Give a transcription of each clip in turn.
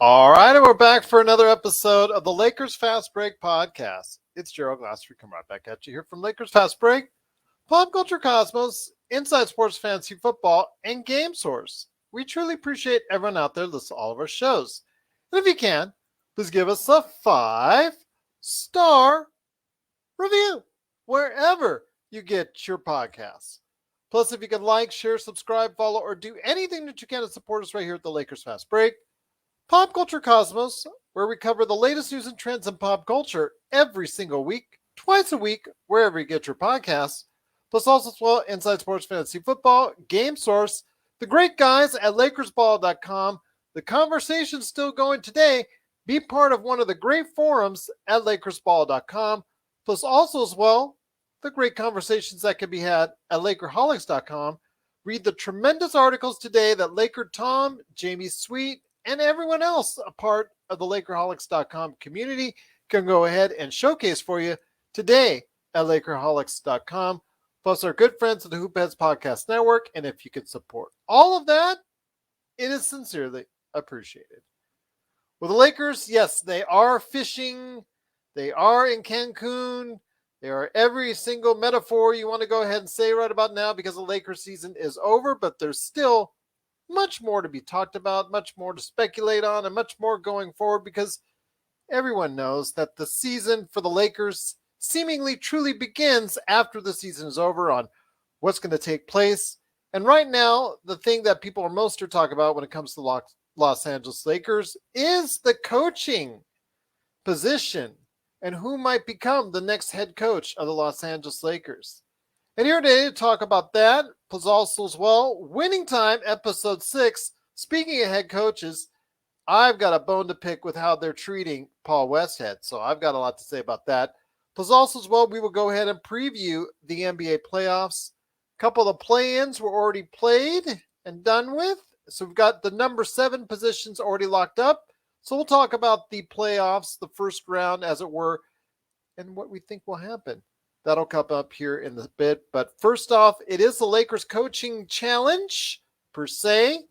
All right, and we're back for another episode of the Lakers Fast Break podcast. It's Gerald Glassford coming right back at you here from Lakers Fast Break, Pop Culture Cosmos, Inside Sports Fantasy Football, and Game Source. We truly appreciate everyone out there listening to all of our shows. And if you can, please give us a 5-star review wherever you get your podcasts. Plus, if you can like, share, subscribe, follow, or do anything that you can to support us right here at the Lakers Fast Break, Pop Culture Cosmos, where we cover the latest news and trends in pop culture every single week, twice a week, wherever you get your podcasts. Plus also as well, Inside Sports Fantasy Football, Game Source, the great guys at LakersBall.com. The conversation's still going today. Be part of one of the great forums at LakersBall.com. Plus also as well, the great conversations that can be had at Lakerholics.com. Read the tremendous articles today that Laker Tom, Jamie Sweet, and everyone else a part of the Lakerholics.com community can go ahead and showcase for you today at Lakerholics.com. Plus our good friends at the Hoopheads Podcast Network. And if you could support all of that, it is sincerely appreciated. Well, the Lakers, yes, they are fishing. They are in Cancun. They are every single metaphor you want to go ahead and say right about now because the Lakers season is over, but there's still much more to be talked about, much more to speculate on, and much more going forward because everyone knows that the season for the Lakers seemingly truly begins after the season is over on what's going to take place. And right now, the thing that people are most to talk about when it comes to Los Angeles Lakers is the coaching position and who might become the next head coach of the Los Angeles Lakers. And here today to talk about that, plus also as well, Winning Time, Episode 6. Speaking of head coaches, I've got a bone to pick with how they're treating Paul Westhead, so I've got a lot to say about that. Plus also as well, we will go ahead and preview the NBA playoffs. A couple of play-ins were already played and done with, so we've got the number 7 positions already locked up. So we'll talk about the playoffs, the first round, as it were, and what we think will happen. That'll come up here in a bit. But first off, it is the Lakers coaching challenge per se.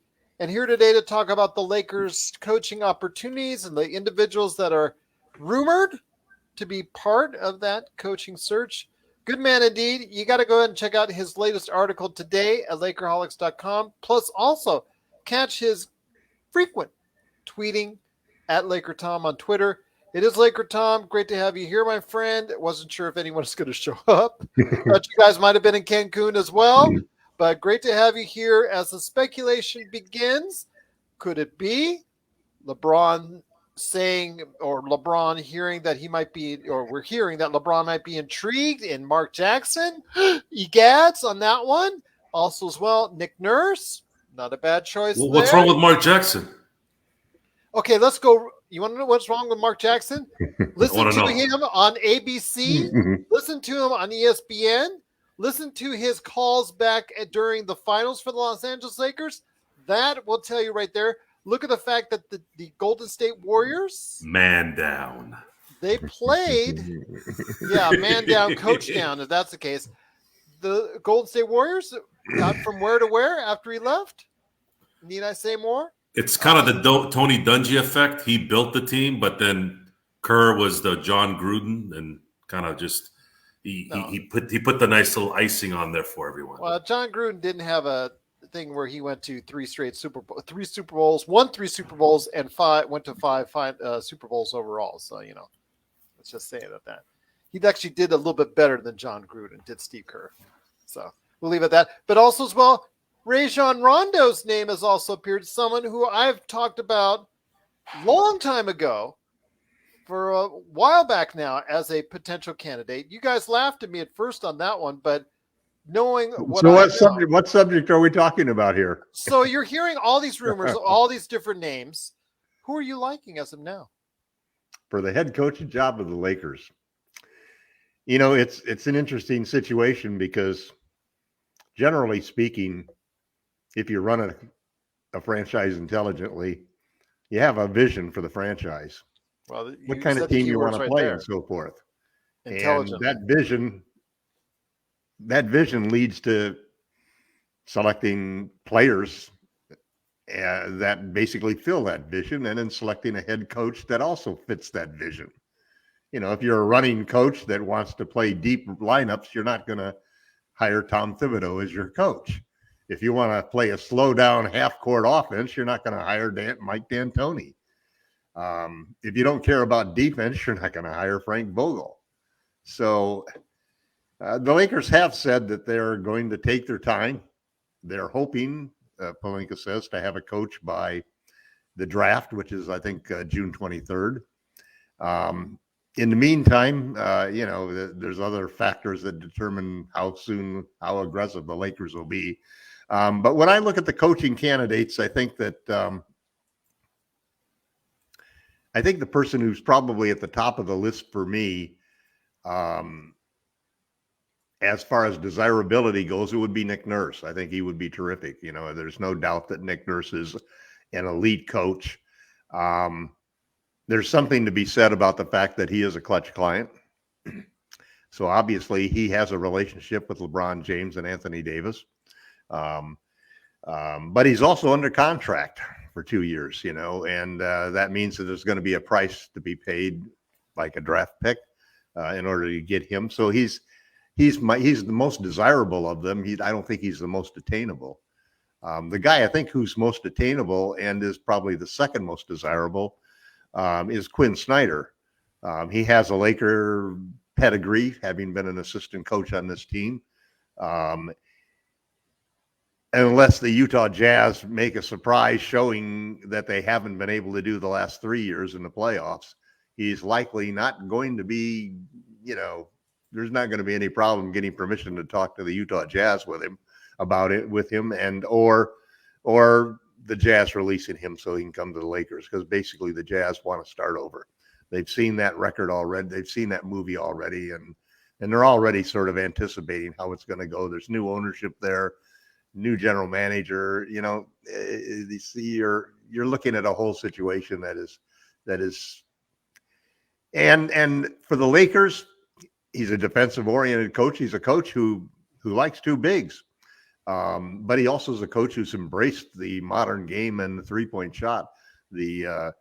And here today to talk about the Lakers coaching opportunities and the individuals that are rumored to be part of that coaching search. Good man indeed. You got to go ahead and check out his latest article today at Lakerholics.com. Plus also catch his frequent tweeting at Laker Tom on Twitter. It is Laker Tom. Great to have you here, my friend. Wasn't sure if anyone was going to show up. Thought you guys might have been in Cancun as well. But great to have you here as the speculation begins. Could it be LeBron saying, or LeBron hearing that he might be, or we're hearing that LeBron might be intrigued in Mark Jackson? Egads on that one. Also as well, Nick Nurse. Not a bad choice. Well, what's wrong with Mark Jackson? Okay, let's go. You want to know what's wrong with Mark Jackson? Listen to him on ABC. Listen to him on ESPN. Listen to his calls back during the finals for the Los Angeles Lakers. That will tell you right there. Look at the fact that the Golden State Warriors. Man down. They played. Yeah, man down, coach down, if that's the case. The Golden State Warriors got from where to where after he left? Need I say more? It's kind of the Tony Dungy effect. He built the team, but then Kerr was the John Gruden and kind of just he put the nice little icing on there for everyone. Well, John Gruden didn't have a thing where he went to won 3 Super Bowls, and went to five Super Bowls overall. So let's just say that he actually did a little bit better than John Gruden did Steve Kerr. So we'll leave it at that. But also as well, Rajon Rondo's name has also appeared. Someone who I've talked about long time ago, for a while back now, as a potential candidate. You guys laughed at me at first on that one, but knowing what what subject are we talking about here? So you're hearing all these rumors, all these different names. Who are you liking as of now? For the head coaching job of the Lakers. It's an interesting situation because generally speaking, if you run a franchise intelligently, you have a vision for the franchise. Well, what kind of team you want to play and so forth. And that vision leads to selecting players that basically fill that vision, and in selecting a head coach that also fits that vision. If you're a running coach that wants to play deep lineups, you're not going to hire Tom Thibodeau as your coach. If you want to play a slow down half court offense, you're not going to hire Mike D'Antoni. If you don't care about defense, you're not going to hire Frank Vogel. So the Lakers have said that they're going to take their time. They're hoping, Pelinka says, to have a coach by the draft, which is, I think, June 23rd. In the meantime, there's other factors that determine how aggressive the Lakers will be. But when I look at the coaching candidates, I think that the person who's probably at the top of the list for me, as far as desirability goes, it would be Nick Nurse. I think he would be terrific. There's no doubt that Nick Nurse is an elite coach. There's something to be said about the fact that he is a Klutch client. So obviously he has a relationship with LeBron James and Anthony Davis. But he's also under contract for 2 years, and that means that there's going to be a price to be paid, like a draft pick, in order to get him. So he's the most desirable of them. I don't think he's the most attainable. The guy I think who's most attainable and is probably the second most desirable is Quinn Snyder. He has a Laker pedigree, having been an assistant coach on this team. Unless the Utah Jazz make a surprise showing that they haven't been able to do the last 3 years in the playoffs, he's likely not going to be, there's not going to be any problem getting permission to talk to the Utah Jazz with him about it and or the Jazz releasing him so he can come to the Lakers, because basically the Jazz want to start over. They've seen that record already. They've seen that movie already, and they're already sort of anticipating how it's going to go. There's new ownership there, new general manager. You're looking at a whole situation that is, and for the Lakers, he's a defensive oriented coach. He's a coach who likes two bigs. But he also is a coach who's embraced the modern game and the 3-point shot. The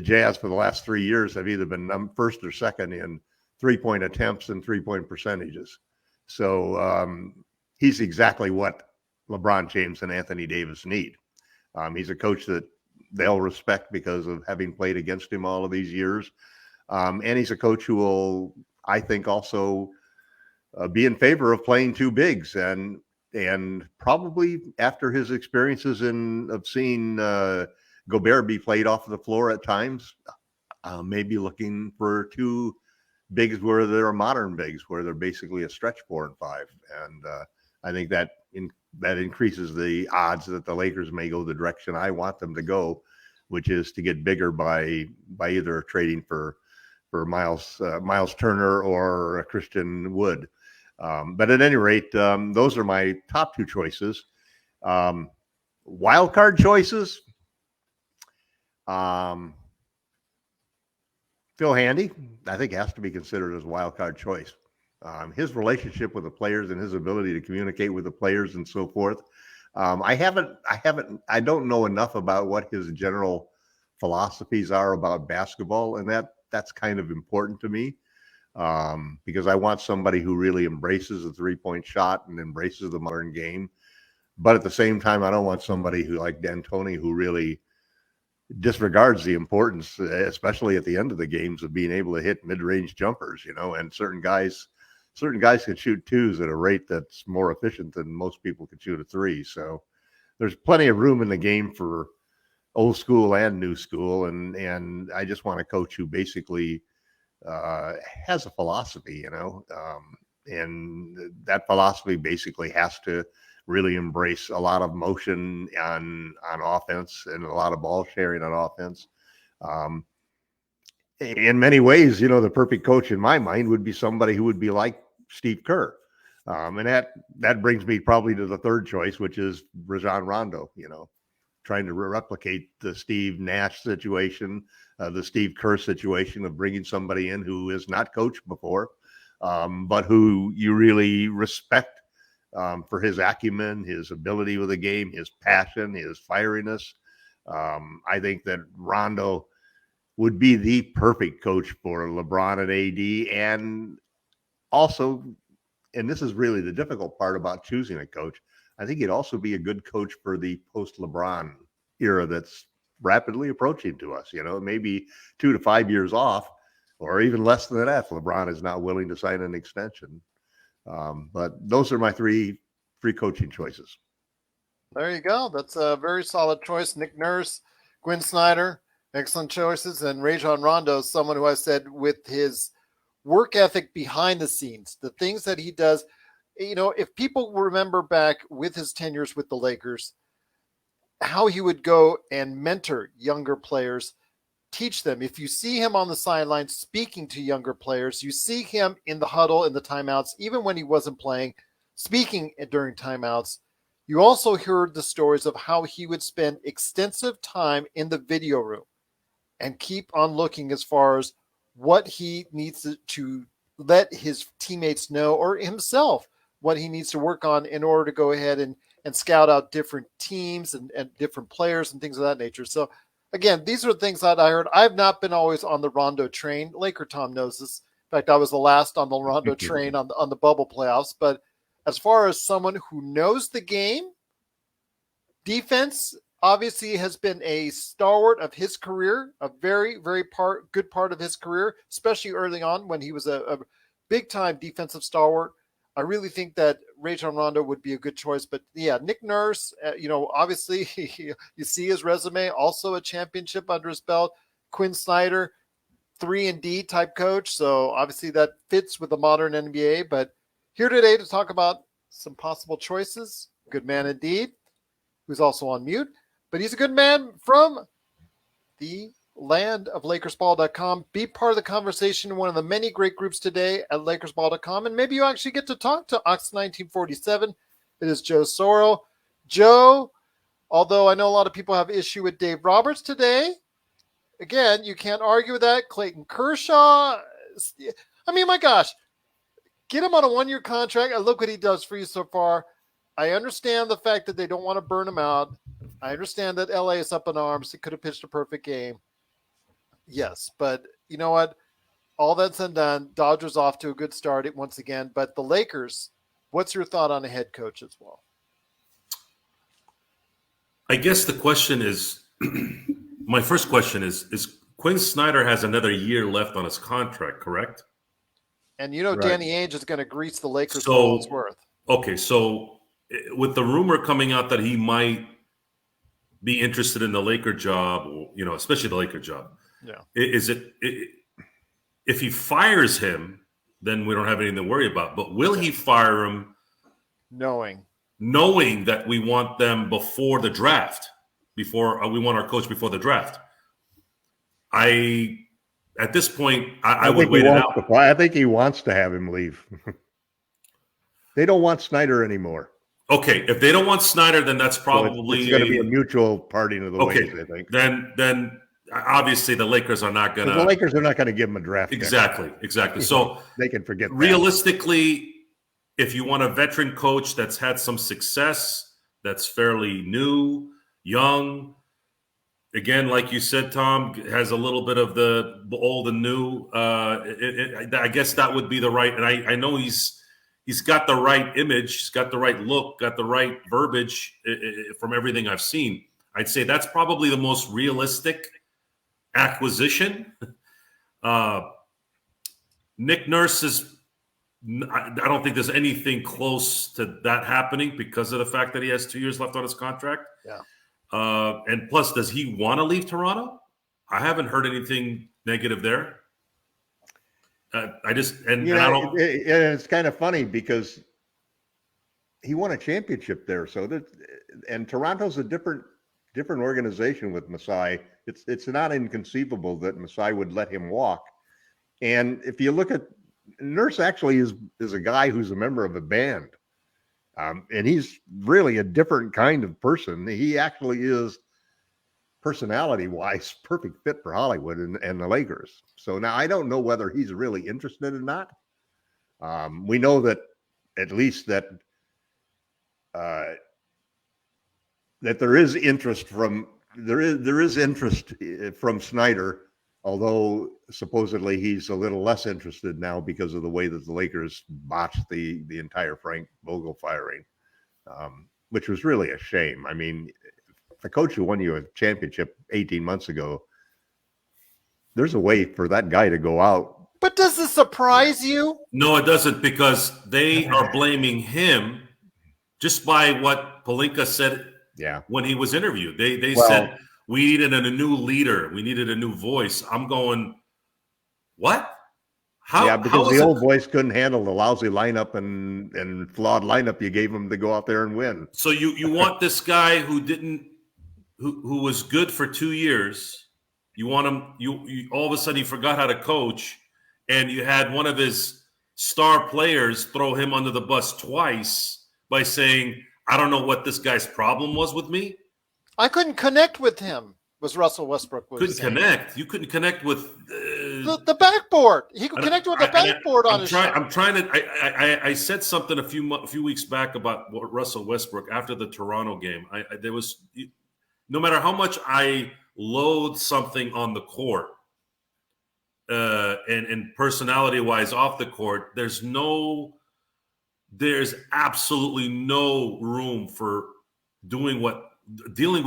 Jazz for the last 3 years have either been first or second in 3-point attempts and 3-point percentages. So he's exactly what LeBron James and Anthony Davis need. He's a coach that they'll respect because of having played against him all of these years. And he's a coach who will, I think, also be in favor of playing two bigs, and probably after his experiences of seeing Gobert be played off of the floor at times, maybe looking for two bigs where they're modern bigs, where they're basically a stretch 4 and 5. And I think that increases the odds that the Lakers may go the direction I want them to go, which is to get bigger by either trading for Miles Turner or Christian Wood. But at any rate, those are my top two choices. Wild card choices. Phil Handy, I think, has to be considered as a wild card choice. His relationship with the players and his ability to communicate with the players and so forth. I don't know enough about what his general philosophies are about basketball, and that's kind of important to me. Because I want somebody who really embraces the 3-point shot and embraces the modern game. But at the same time, I don't want somebody who, like D'Antoni, who really disregards the importance, especially at the end of the games, of being able to hit mid-range jumpers, and certain guys can shoot twos at a rate that's more efficient than most people can shoot a three. So there's plenty of room in the game for old school and new school. And I just want a coach who basically has a philosophy, and that philosophy basically has to really embrace a lot of motion on offense and a lot of ball sharing on offense. In many ways, the perfect coach in my mind would be somebody who would be like Steve Kerr. And that brings me probably to the third choice, which is Rajon Rondo, trying to replicate the Steve Nash situation, the Steve Kerr situation of bringing somebody in who is not coached before, but who you really respect for his acumen, his ability with the game, his passion, his fieriness, I think that Rondo would be the perfect coach for LeBron and AD. And also, and this is really the difficult part about choosing a coach, I think he'd also be a good coach for the post-LeBron era that's rapidly approaching to us. Maybe 2 to 5 years off, or even less than that. LeBron is not willing to sign an extension. But those are my three coaching choices. There you go. That's a very solid choice. Nick Nurse, Quinn Snyder, excellent choices. And Rajon Rondo is someone who I said with his work ethic behind the scenes, the things that he does, if people remember back with his tenures with the Lakers, how he would go and mentor younger players, teach them. If you see him on the sideline speaking to younger players, you see him in the huddle, in the timeouts, even when he wasn't playing, speaking during timeouts. You also heard the stories of how he would spend extensive time in the video room and keep on looking as far as what he needs to let his teammates know, or himself, what he needs to work on in order to go ahead and scout out different teams and different players and things of that nature. So again, these are things that I heard. I've not been always on the Rondo train. Laker Tom knows this. In fact, I was the last on the Rondo train on the bubble playoffs. But as far as someone who knows the game, defense obviously has been a stalwart of his career, a very, very good part of his career, especially early on when he was a big-time defensive stalwart. I really think that Rajon Rondo would be a good choice. But yeah, Nick Nurse, obviously you see his resume, also a championship under his belt. Quinn Snyder, 3-and-D type coach. So obviously that fits with the modern NBA. But here today to talk about some possible choices. Good man indeed, who's also on mute. But he's a good man from the land of LakersBall.com. Be part of the conversation in one of the many great groups today at LakersBall.com. And maybe you actually get to talk to Ox1947. It is Joe Soro. Joe, although I know a lot of people have issue with Dave Roberts today, again, you can't argue with that. Clayton Kershaw, I mean, my gosh, get him on a 1-year contract and look what he does for you so far. I understand the fact that they don't want to burn him out. I understand that LA is up in arms. It could have pitched a perfect game. Yes, but you know what? All that's undone. Dodgers off to a good start once again. But the Lakers, what's your thought on a head coach as well? I guess the question is, my first question is Quinn Snyder has another year left on his contract, correct? And right. Danny Ainge is going to grease the Lakers for all all it's worth. Okay, so with the rumor coming out that he might be interested in the Laker job, especially the Laker job, is it if he fires him, then we don't have anything to worry about. But will he fire him knowing that we want them before the draft, before we want our coach before the draft? At this point, I would wait it out. I think he wants to have him leave. They don't want Snyder anymore. Okay, if they don't want Snyder, then that's probably it's going to be a mutual parting of the ways. I think. Then obviously the Lakers are not going to. The Lakers are not going to give him a draft. Exactly. So they can forget. Realistically, if you want a veteran coach that's had some success, that's fairly new, young, again, like you said, Tom, has a little bit of the old and new. I guess that would be the right. And I know he's got the right image, he's got the right look, got the right verbiage from everything I've seen. I'd say that's probably the most realistic acquisition. Nick Nurse is, I don't think there's anything close to that happening because of the fact that he has 2 years left on his contract. Yeah. And plus, does he want to leave Toronto? I haven't heard anything negative there. It's kind of funny because he won a championship there. And Toronto's a different organization with Masai. It's not inconceivable that Masai would let him walk. And if you look at Nurse, actually is a guy who's a member of a band, and he's really a different kind of person. He actually is, personality-wise, perfect fit for Hollywood and the Lakers. So now I don't know whether he's really interested or not. We know that at least that there is interest from there is interest from Snyder, although supposedly he's a little less interested now because of the way that the Lakers botched the entire Frank Vogel firing, which was really a shame. I mean, the coach who won you a championship 18 months ago, there's a way for that guy to go out. But does this surprise you? No, it doesn't, because they are blaming him just by what Pelinka said when he was interviewed. They said we needed a new leader. We needed a new voice. I'm going, what? How? Because the old voice couldn't handle the lousy lineup and flawed lineup you gave him to go out there and win. So you want this guy who was good for 2 years. You want him. You all of a sudden he forgot how to coach, and you had one of his star players throw him under the bus twice by saying, I don't know what this guy's problem was with me. I couldn't connect with him, was Russell Westbrook. Couldn't connect. You couldn't connect with the backboard. He could connect with the backboard on his shot. I'm trying to. I said something a few weeks back about Russell Westbrook after the Toronto game. There was, no matter how much I loathe something on the court, and personality-wise off the court, there's absolutely no room for dealing with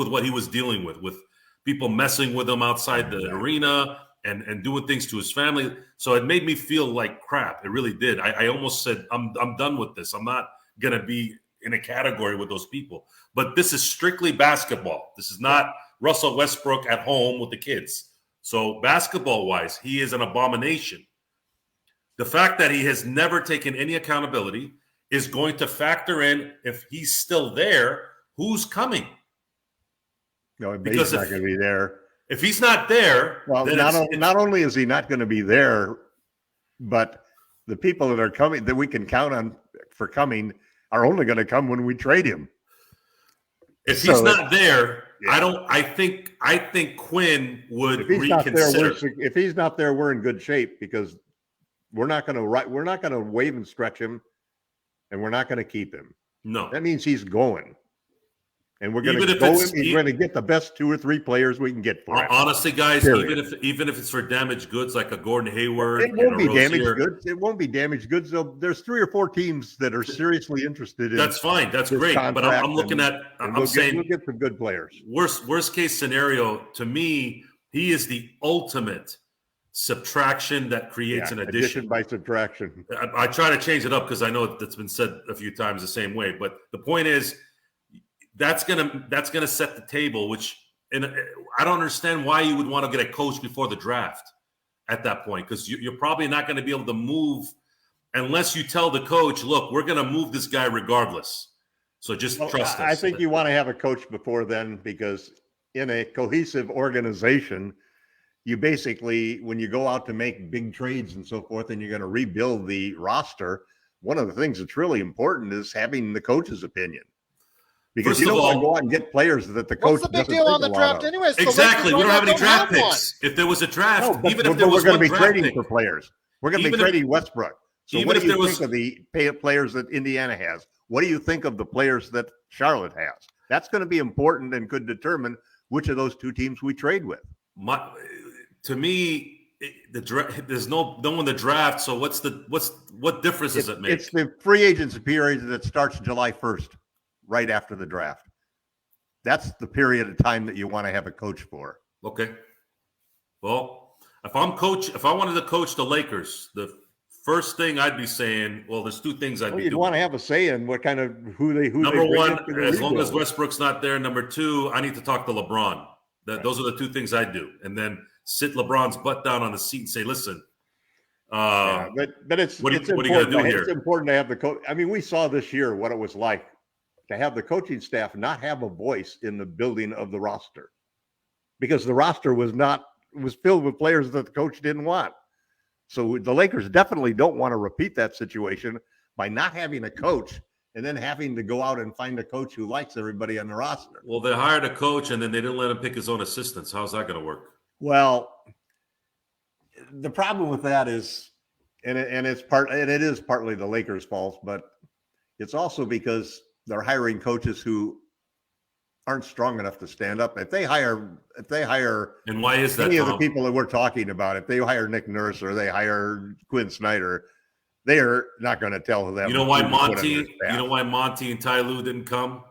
what he was dealing with people messing with him outside the arena and doing things to his family. So it made me feel like crap. It really did. I almost said, I'm done with this. I'm not going to be in a category with those people. But this is strictly basketball. This is not Russell Westbrook at home with the kids. So basketball-wise, he is an abomination. The fact that he has never taken any accountability is going to factor in, if he's still there, who's coming. No, he's not going to be there. If he's not there, well, not only is he not going to be there, but the people that are coming that we can count on for coming are only going to come when we trade him. If he's not there, I think Quinn would reconsider. If he's not there, we're in good shape, because we're not going to waive and stretch him, and we're not going to keep him. No, that means he's going. And we're going to go him. He's going to get the best 2 or 3 players we can get for him. Honestly, guys, even if it's for damaged goods like a Gordon Hayward, it won't be damaged goods. It won't be damaged goods. There's 3 or 4 teams that are seriously interested in. That's fine. That's great. But I'm looking at. I'm saying we'll get some good players. Worst case scenario, to me, he is the ultimate subtraction that creates an addition by subtraction. I try to change it up because I know that's been said a few times the same way. But the point is, that's gonna set the table. And I don't understand why you would want to get a coach before the draft at that point, because you're probably not going to be able to move unless you tell the coach, look, we're going to move this guy regardless. So just trust us. I think you want to have a coach before then, because in a cohesive organization, you basically, when you go out to make big trades and so forth, and you're going to rebuild the roster, one of the things that's really important is having the coach's opinion. Because you don't want to go out and get players that the coach doesn't think a lot of. What's the big deal on the draft anyways? Exactly. We don't have any draft picks. If there was a draft, even if there was one draft pick. We're going to be trading for players. We're going to be trading Westbrook. So what do you think of the players that Indiana has? What do you think of the players that Charlotte has? That's going to be important and could determine which of those 2 teams we trade with. To me, there's no one in the draft. So what difference does it make? It's the free agency period that starts July 1st. Right after the draft. That's the period of time that you want to have a coach for. Okay. Well, if I wanted to coach the Lakers, the first thing I'd be saying, well, there's 2 things I'd be doing. You'd want to have a say in what kind of who Number 1, as long as Westbrook's not there. Number 2, I need to talk to LeBron. Those are the 2 things I'd do, and then sit LeBron's butt down on the seat and say, listen. But it's what are you going to do here? It's important to have the coach. I mean, we saw this year what it was like to have the coaching staff not have a voice in the building of the roster, because the roster was filled with players that the coach didn't want. So the Lakers definitely don't want to repeat that situation by not having a coach and then having to go out and find a coach who likes everybody on the roster. Well, they hired a coach and then they didn't let him pick his own assistants. How's that going to work? Well, the problem with that is, and it is partly the Lakers' fault, but it's also because they're hiring coaches who aren't strong enough to stand up. If they hire And why is that, any of the Tom? people that we're talking about, if they hire Nick Nurse or they hire Quinn Snyder, they are not going to tell them. You know why who to put on their Monty? You staff. know why Monty and Ty Lue didn't come?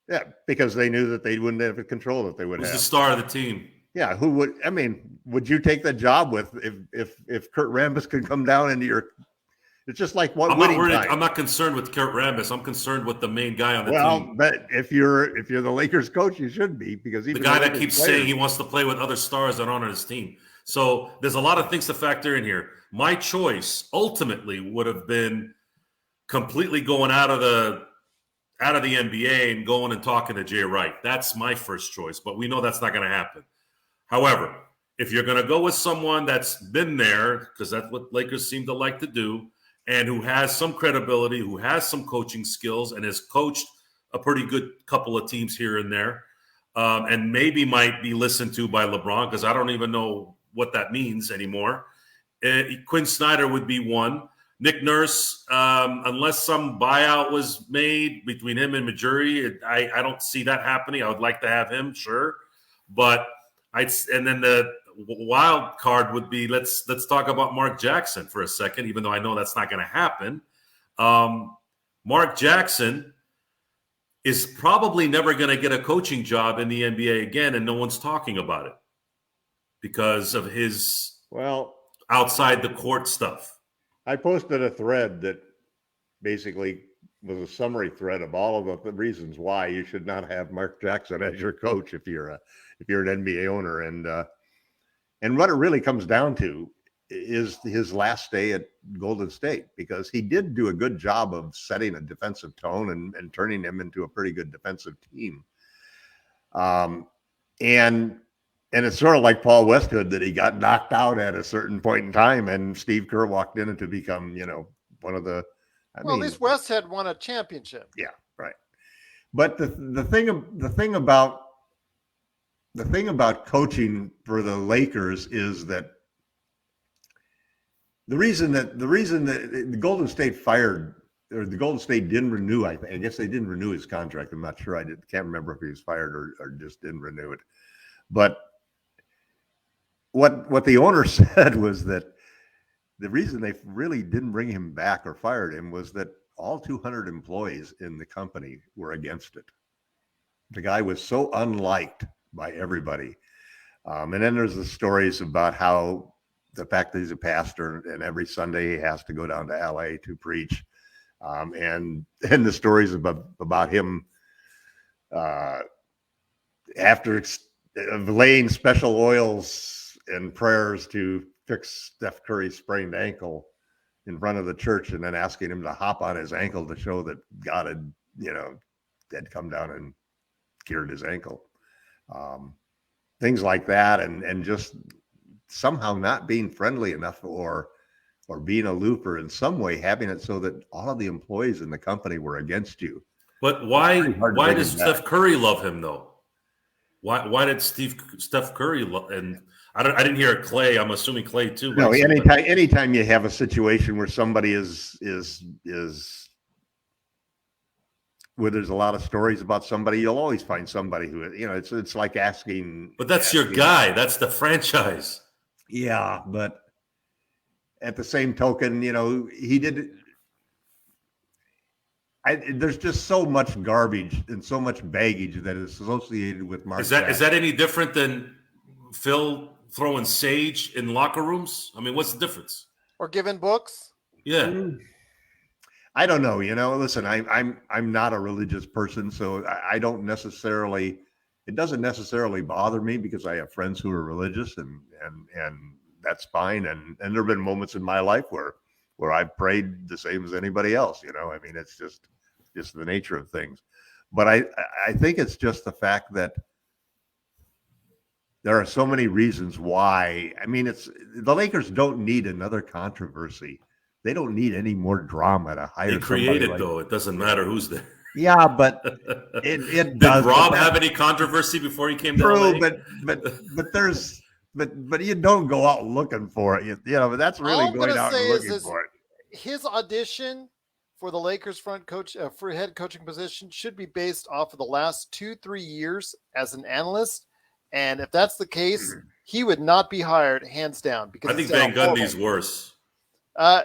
Yeah, because they knew that they wouldn't have the control that they would Who's have. the star of the team? Yeah, who would? I mean, would you take that job with if Kurt Rambis could come down into your? It's just like what I'm not winning worried. time. I'm not concerned with Kurt Rambis. I'm concerned with the main guy on the Well, team. but if you're the Lakers coach, you should be, because The even guy that Lakers keeps players- saying he wants to play with other stars that aren't on his team. So there's a lot of things to factor in here. My choice ultimately would have been completely going out of the NBA and going and talking to Jay Wright. That's my first choice, but we know that's not going to happen. However, if you're going to go with someone that's been there, because that's what Lakers seem to like to do, and who has some credibility, who has some coaching skills, and has coached a pretty good couple of teams here and there, and maybe might be listened to by LeBron, because I don't even know what that means anymore. Quinn Snyder would be one. Nick Nurse, unless some buyout was made between him and Majuri, I don't see that happening. I would like to have him, sure, but and then the wild card would be let's talk about Mark Jackson for a second, even though I know that's not going to happen. Mark Jackson is probably never going to get a coaching job in the NBA again, and no one's talking about it because of his outside the court stuff. I posted a thread that basically was a summary thread of all of the reasons why you should not have Mark Jackson as your coach if you're an NBA owner, and what it really comes down to is his last stay at Golden State, because he did do a good job of setting a defensive tone and turning them into a pretty good defensive team. And it's sort of like Paul Westhood, that he got knocked out at a certain point in time, and Steve Kerr walked in to become, one of the. At least Westhead won a championship. Yeah, right. But the thing about coaching for the Lakers is that the reason that the Golden State didn't renew. I guess they didn't renew his contract. I'm not sure. Can't remember if he was fired or just didn't renew it. But what the owner said was that the reason they really didn't bring him back or fired him was that all 200 employees in the company were against it. The guy was so unliked by everybody. And then there's the stories about how the fact that he's a pastor and every Sunday he has to go down to LA to preach. And the stories about him after laying special oils and prayers to fix Steph Curry's sprained ankle in front of the church, and then asking him to hop on his ankle to show that God had come down and cured his ankle. Things like that, and just somehow not being friendly enough or being aloof, or in some way having it so that all of the employees in the company were against you. But why does Steph Curry love him though? Why did Steph Curry love? And I didn't hear Clay. I'm assuming Clay too. No, anytime you have a situation where somebody is where there's a lot of stories about somebody, you'll always find somebody who, it's like asking. But that's your guy. That's the franchise. Yeah, but at the same token, he did. There's just so much garbage and so much baggage that is associated with Mark. Is that any different than Phil throwing sage in locker rooms? I mean, what's the difference? Or giving books? Yeah. I don't know. Listen, I'm not a religious person, so I don't necessarily. It doesn't necessarily bother me because I have friends who are religious, and that's fine. And there have been moments in my life where I've prayed the same as anybody else. I mean, it's just the nature of things. But I think it's just the fact that there are so many reasons why. I mean, the Lakers don't need another controversy. They don't need any more drama to hire. They create it, though. It doesn't matter who's there. Yeah, but it does. Did Rob have any controversy before he came to LA? But you don't go out looking for it. But that's really going out and looking for it. His audition for the Lakers front coach for head coaching position should be based off of the last 2-3 years as an analyst. And if that's the case, he would not be hired hands down because I think Van Gundy's worse.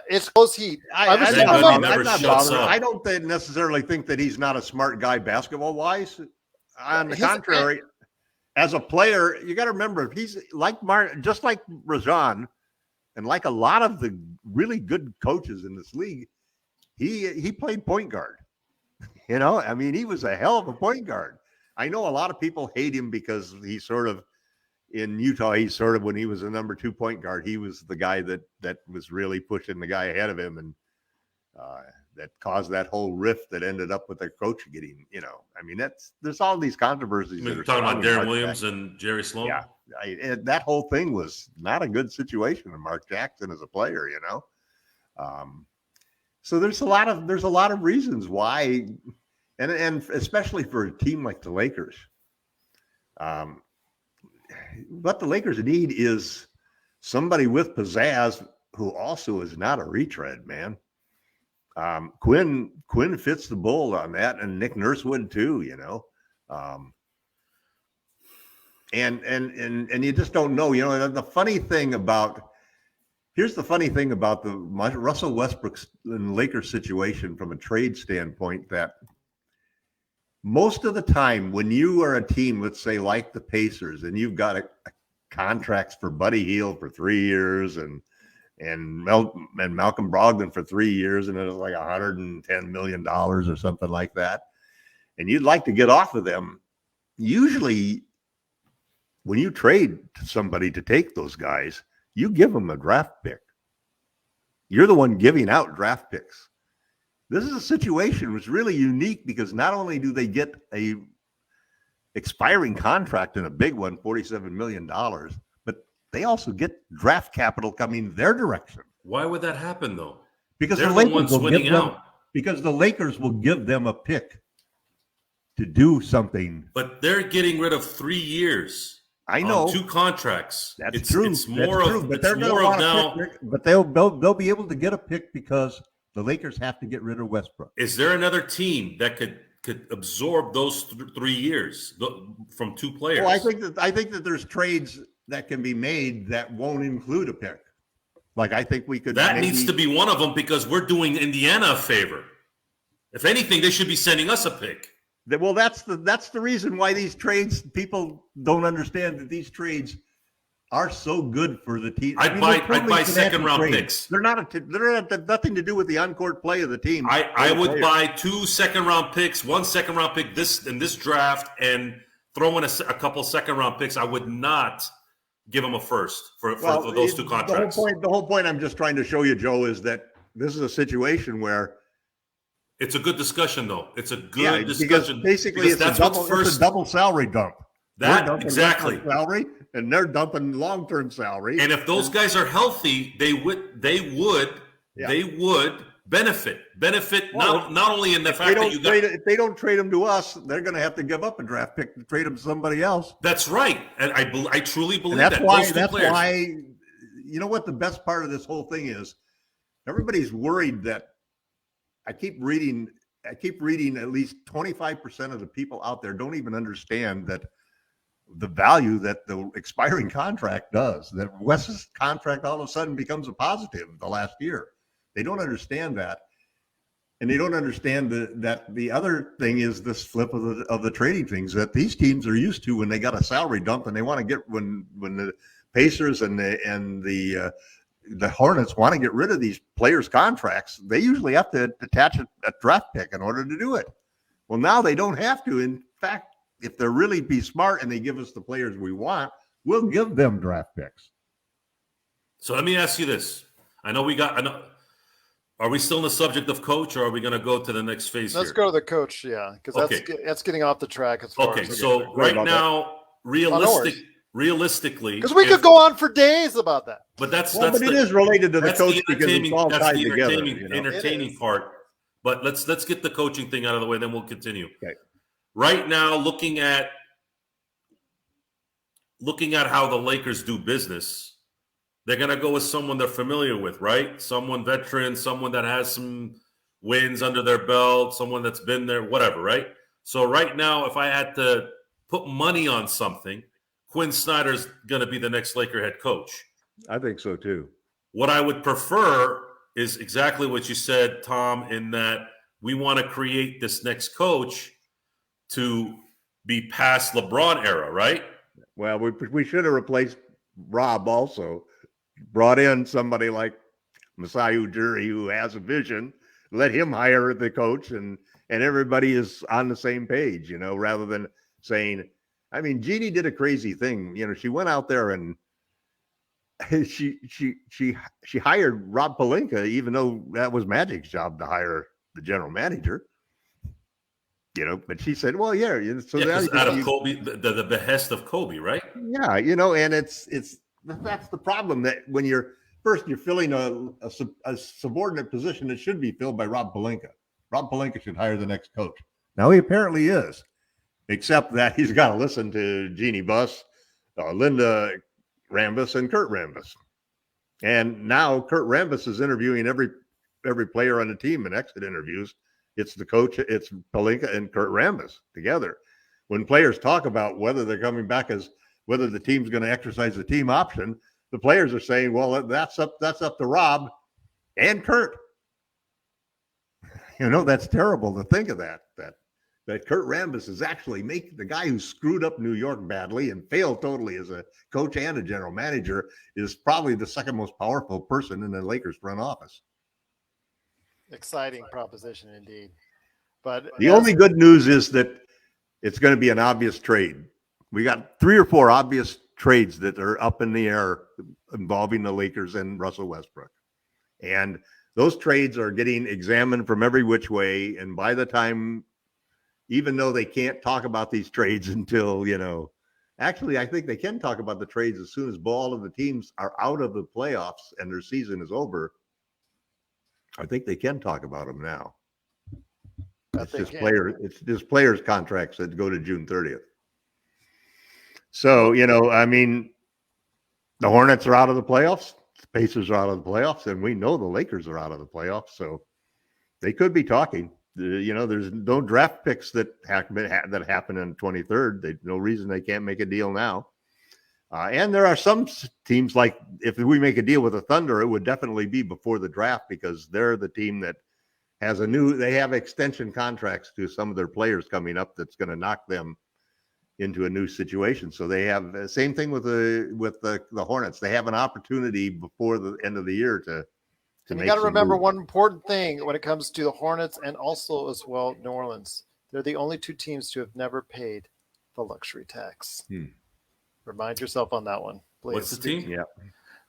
It's close heat. I'm Van Gundy never not shuts bothered. up. I don't necessarily think that he's not a smart guy basketball wise. On the contrary, as a player, you got to remember he's like just like Rajon, and like a lot of the really good coaches in this league. He played point guard. You know, I mean, he was a hell of a point guard. I know a lot of people hate him because he sort of in Utah, when he was a number 2 point guard, he was the guy that was really pushing the guy ahead of him, and that caused that whole rift that ended up with the coach getting, I mean, there's all these controversies. You're talking about Darren Williams and Jerry Sloan? Yeah. That whole thing was not a good situation for Mark Jackson as a player, So there's a lot of reasons why, and especially for a team like the Lakers, what the Lakers need is somebody with pizzazz who also is not a retread, man. Quinn fits the mold on that, and Nick Nurse would too, and you just don't know, the funny thing about. Here's the funny thing about the Russell Westbrook and Lakers situation from a trade standpoint, that most of the time when you are a team, let's say like the Pacers, and you've got a contracts for Buddy Hield for 3 years and Malcolm Brogdon for 3 years, and it was like $110 million or something like that, and you'd like to get off of them, usually when you trade somebody to take those guys, you give them a draft pick. You're the one giving out draft picks. This is a situation which is really unique because not only do they get a expiring contract and a big one, $47 million, but they also get draft capital coming their direction. Why would that happen though? Because they're the ones winning out. Because the Lakers will give them a pick to do something. But they're getting rid of 3 years. I know 2 contracts. That's true. It's more of but they're more of now. But they'll be able to get a pick because the Lakers have to get rid of Westbrook. Is there another team that could absorb those 3 years from 2 players? Well, I think that there's trades that can be made that won't include a pick. Like I think we could. That needs to be one of them because we're doing Indiana a favor. If anything, they should be sending us a pick. Well, that's the reason why these trades, people don't understand that these trades are so good for the team. I'd buy second round picks. They're nothing to do with the on-court play of the team. I would buy 2 second round picks, 1 second round pick in this draft, and throw in a couple second round picks. I would not give them a first for those 2 contracts. The whole point I'm just trying to show you, Joe, is that this is a situation where. It's a good discussion, though. It's a good discussion. Basically, it's a double salary dump. Exactly salary, and they're dumping long-term salary. And if those guys are healthy, they would benefit. Well, not only in the fact that if they don't trade them to us, they're going to have to give up a draft pick to trade them to somebody else. That's right, and I truly believe that's why. You know what the best part of this whole thing is? Everybody's worried that. I keep reading at least 25% of the people out there don't even understand that the value that the expiring contract does, that Wes's contract all of a sudden becomes a positive the last year. They don't understand that. And they don't understand that the other thing is this flip of the trading things that these teams are used to when they got a salary dump and they want to get when the Pacers and the Hornets want to get rid of these players' contracts, they usually have to attach a draft pick in order to do it. Well, now they don't have to. In fact, if they're really be smart and they give us the players we want, we'll give them draft picks. So let me ask you this. Are we still on the subject of coach, or are we going to go to the next phase? Let's go to the coach, because that's getting off the track. So right now, realistically, because we could go on for days about that. But it is related to the coach because it's all tied together. Entertaining part. But let's get the coaching thing out of the way, then we'll continue. Okay. Right now, looking at how the Lakers do business, they're going to go with someone they're familiar with, right? Someone veteran, someone that has some wins under their belt, someone that's been there, whatever, right? So right now, if I had to put money on something, Quinn Snyder's going to be the next Laker head coach. I think so too. What I would prefer is exactly what you said, Tom, in that we want to create this next coach to be past LeBron era, right? Well, we should have replaced Rob also. Brought in somebody like Masai Ujiri who has a vision. Let him hire the coach, and everybody is on the same page, rather than saying, I mean, Jeannie did a crazy thing. She went out there and she hired Rob Pelinka, even though that was Magic's job to hire the general manager. But she said, well, yeah. So out of Kobe, the behest of Kobe, right? Yeah, and that's the problem, that when you're filling a subordinate position that should be filled by Rob Pelinka. Rob Pelinka should hire the next coach. Now he apparently is, except that he's got to listen to Jeannie Buss, Linda Rambis, and Kurt Rambis. And now Kurt Rambis is interviewing every player on the team in exit interviews. It's the coach, it's Pelinka and Kurt Rambis together. When players talk about whether they're coming back, as whether the team's going to exercise the team option, the players are saying, well, that's up to Rob and Kurt. That's terrible to think of that Kurt Rambis is actually the guy who screwed up New York badly and failed totally as a coach and a general manager, is probably the second most powerful person in the Lakers front office. Exciting proposition indeed. But the only good news is that it's going to be an obvious trade. We got 3 or 4 obvious trades that are up in the air involving the Lakers and Russell Westbrook. And those trades are getting examined from every which way. And by the time, even though they can't talk about these trades until, actually, I think they can talk about the trades as soon as all of the teams are out of the playoffs and their season is over. I think they can talk about them now. It's just players' contracts that go to June 30th. So, I mean, the Hornets are out of the playoffs. The Pacers are out of the playoffs, and we know the Lakers are out of the playoffs. So they could be talking. There's no draft picks that happen on 23rd. There's no reason they can't make a deal now. And there are some teams, like if we make a deal with the Thunder, it would definitely be before the draft, because they're the team that has they have extension contracts to some of their players coming up that's going to knock them into a new situation. So they have the same thing with the Hornets. They have an opportunity before the end of the year to and you got to remember one important thing when it comes to the Hornets, and also as well New Orleans. They're the only 2 teams to have never paid the luxury tax. Remind yourself on that one, please. What's the team? Yeah,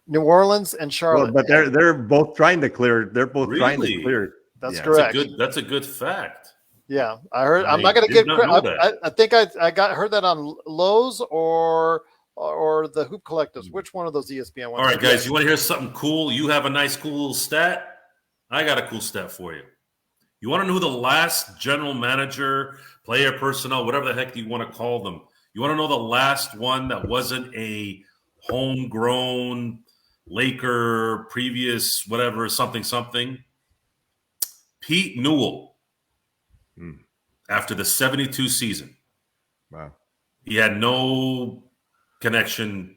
New Orleans and Charlotte. Well, but they're both trying to clear. They're both trying to clear. That's correct. That's a good fact. Yeah, I heard. I'm not going to get credit. I think I heard that on Lowe's or the Hoop Collectives. Which one of those ESPN ones? All right, guys, you want to hear something cool? You have a nice, cool little stat. I got a cool stat for you. You want to know who the last general manager, player personnel, whatever the heck you want to call them? You want to know the last one that wasn't a homegrown Laker, previous whatever, something? Pete Newell. After the 72 season. Wow. He had no connection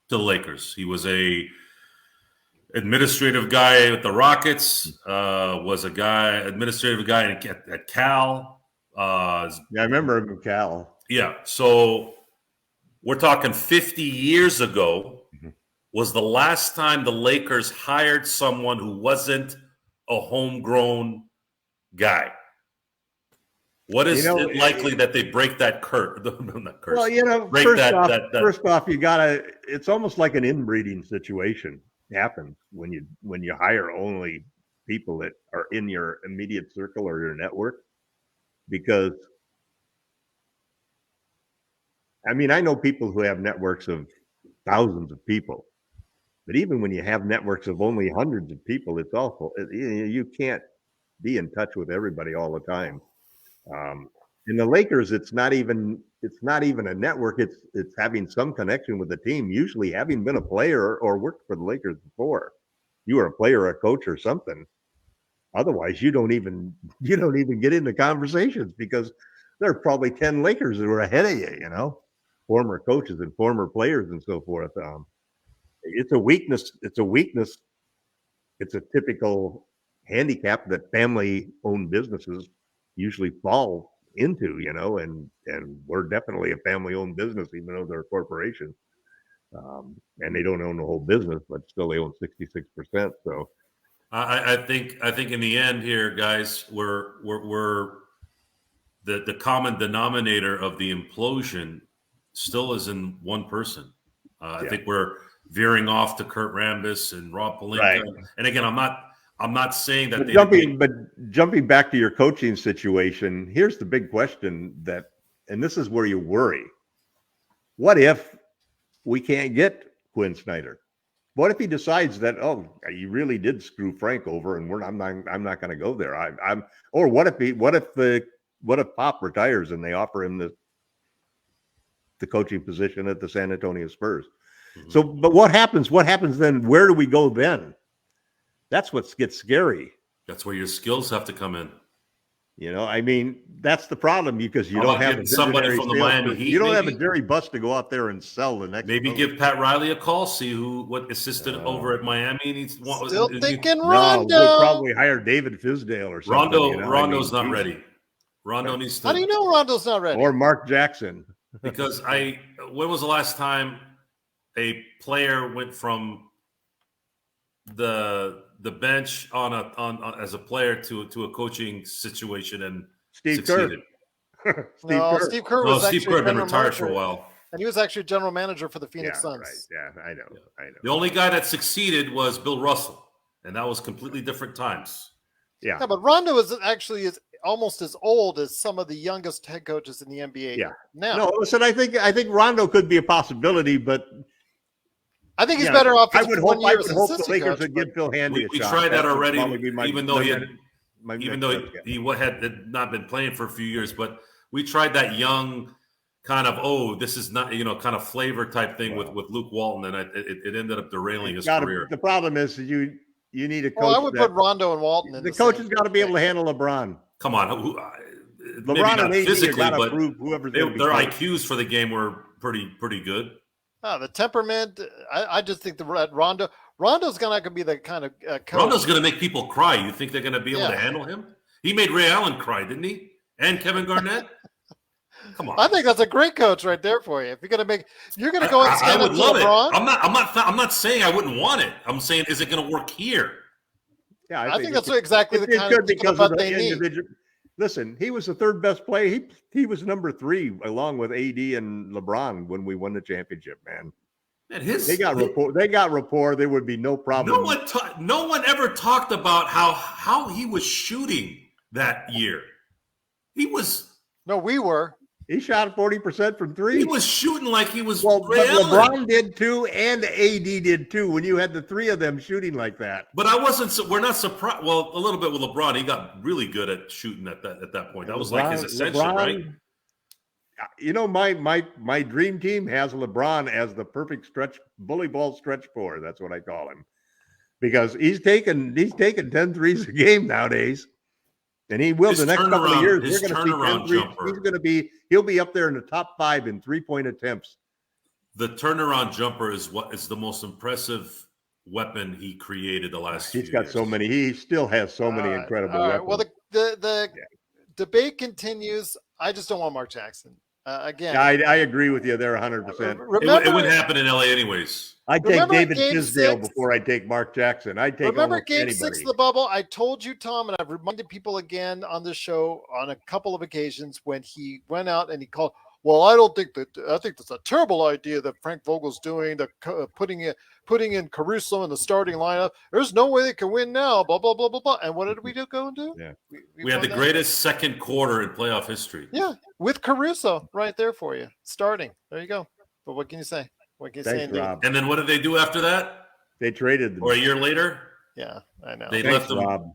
to the Lakers. He was a administrative guy with the Rockets, was administrative guy at Cal. I remember him at Cal. Yeah. So we're talking 50 years ago was the last time the Lakers hired someone who wasn't a homegrown guy. What is it likely that they break that curse? Well, first off, you gotta. It's almost like an inbreeding situation happens when you hire only people that are in your immediate circle or your network, because I mean, I know people who have networks of thousands of people, but even when you have networks of only hundreds of people, it's awful. You can't be in touch with everybody all the time. In the Lakers, it's not even a network. It's having some connection with the team. Usually, having been a player or worked for the Lakers before, you were a player, a coach, or something. Otherwise, you don't even get into conversations because there are probably 10 Lakers that are ahead of you, former coaches and former players and so forth. It's a weakness. It's a weakness. It's a typical handicap that family-owned businesses usually fall into, and we're definitely a family-owned business, even though they're a corporation. And they don't own the whole business, but still they own 66%. So I think in the end here, guys, we're the common denominator of the implosion still is in one person. I think we're veering off to Kurt Rambis and Rob Pelinka. Right. And again, I'm not saying that jumping back to your coaching situation, here's the big question and this is where you worry. What if we can't get Quinn Snyder? What if he decides that, you really did screw Frank over, and I'm not going to go there. Or what if Pop retires and they offer him the coaching position at the San Antonio Spurs? Mm-hmm. So, but what happens? What happens then? Where do we go then? That's what gets scary. That's where your skills have to come in. That's the problem because you don't have somebody from the Miami Heat. You don't have a Jerry Buss to go out there and sell the next. Maybe give Pat Riley a call, see what assistant over at Miami needs. Still thinking Rondo. We'll probably hire David Fisdale or something. Rondo's not ready. Rondo needs to. How do you know Rondo's not ready? Or Mark Jackson. Because when was the last time a player went from the bench on as a player to a coaching situation and succeeded? Steve Kerr was Steve Kerr had been retired for a while, and he was actually general manager for the Phoenix Suns. Right. Yeah, I know. The only guy that succeeded was Bill Russell, and that was completely different times. Yeah, but Rondo is actually almost as old as some of the youngest head coaches in the NBA. Yeah. Now, no, listen, I think Rondo could be a possibility, but I think he's better off. I would hope the Lakers would give Phil Handy a shot. We tried that already, even though he had not been playing for a few years. But we tried that young kind of this is not kind of flavor type thing with Luke Walton, and it ended up derailing his career. The problem is you need a coach. Well, I would put Rondo and Walton in. The coach has got to be able to handle LeBron. Come on, LeBron and AD physically, but their IQs for the game were pretty good. The temperament. I just think Rondo's not going to be the kind of coach. Rondo's going to make people cry. You think they're going to be able to handle him? He made Ray Allen cry, didn't he? And Kevin Garnett. Come on. I think that's a great coach right there for you. If you're going to go and stand up to LeBron. I'm not saying I wouldn't want it. I'm saying, is it going to work here? Yeah, I think that's exactly the kind of they need. Listen, he was the third best player. He was number 3 along with AD and LeBron when we won the championship, man. And they got rapport. There would be no problem. No one ever talked about how he was shooting that year. We were. He shot 40% from 3. He was shooting like he was. Well, but LeBron did too, and AD did too. When you had the 3 of them shooting like that. But we're not surprised. Well, a little bit with LeBron, he got really good at shooting at that point. That was like his ascension, right? My dream team has LeBron as the perfect bully ball stretch 4. That's what I call him, because he's taking 10 threes a game nowadays. And he will the next couple of years. We're going to see 10 he'll be up there in the top 5 in 3-point attempts. The turnaround jumper is the most impressive weapon he created the last few years. He's got so many. He still has so many incredible weapons. Well, the debate continues. I just don't want Mark Jackson. Again, I agree with you there 100%. It wouldn't happen in LA anyways. I'd take David Fisdale before I take Mark Jackson. I'd take Game 6 of the bubble? I told you, Tom, and I've reminded people again on this show on a couple of occasions when he went out and he called, I think that's a terrible idea that Frank Vogel's doing, putting in Caruso in the starting lineup. There's no way they can win now, blah, blah, blah, blah, blah. And what did we go and do? Yeah. We had the greatest second quarter in playoff history. Yeah, with Caruso right there for you, starting. There you go. But what can you say? Thanks, Rob. And then what did they do after that? They traded them. Or a year later? Yeah, I know. They left them. Rob.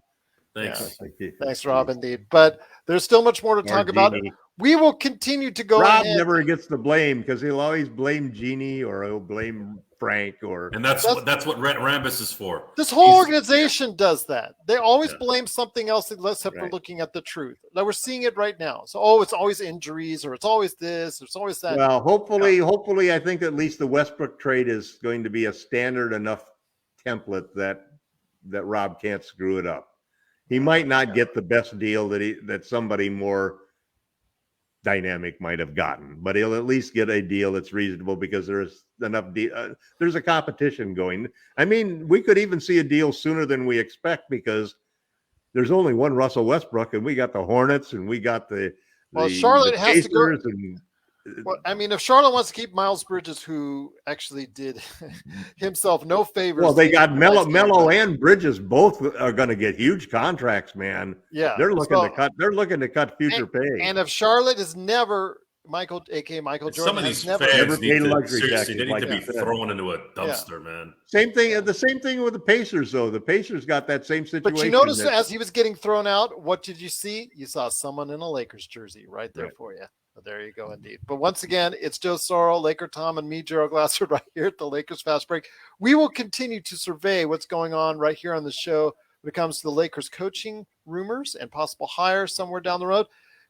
Thanks. Yeah. Thanks, Rob, indeed. But there's still much more to talk about. We will continue to go Rob ahead. never gets the blame because he'll always blame Jeannie or he'll blame Frank or. And that's what Rambus is for. This whole He's- organization does that. They always Yeah. blame something else unless if we're Right. looking at the truth. Now we're seeing it right now. So, it's always injuries, or it's always this, or it's always that. Well, hopefully, I think at least the Westbrook trade is going to be a standard enough template that Rob can't screw it up. He might not get the best deal that somebody more dynamic might have gotten, but he'll at least get a deal that's reasonable because there's enough. There's a competition going. I mean, we could even see a deal sooner than we expect because there's only one Russell Westbrook, and we got the Hornets, and we got the Charlotte the has to go. Pacers and Well, I mean, if Charlotte wants to keep Miles Bridges, who actually did himself no favors. well, they got Melo and Bridges both are going to get huge contracts, man. Yeah, They're looking to cut. They're looking to cut future pay. And if Charlotte is never Michael Jordan, some of these never fans paid need to, luxury seriously, they taxes need to like be that. thrown into a dumpster, man. Same thing. The same thing with the Pacers, though. The Pacers got that same situation. But you notice as he was getting thrown out, what did you see? You saw someone in a Lakers jersey right there for you. But there you go, indeed. But once again, it's Joe Sorrell, Laker Tom, and me, Gerald Glassford, right here at the Lakers Fast Break. We will continue to survey what's going on right here on the show when it comes to the Lakers coaching rumors and possible hires somewhere down the road.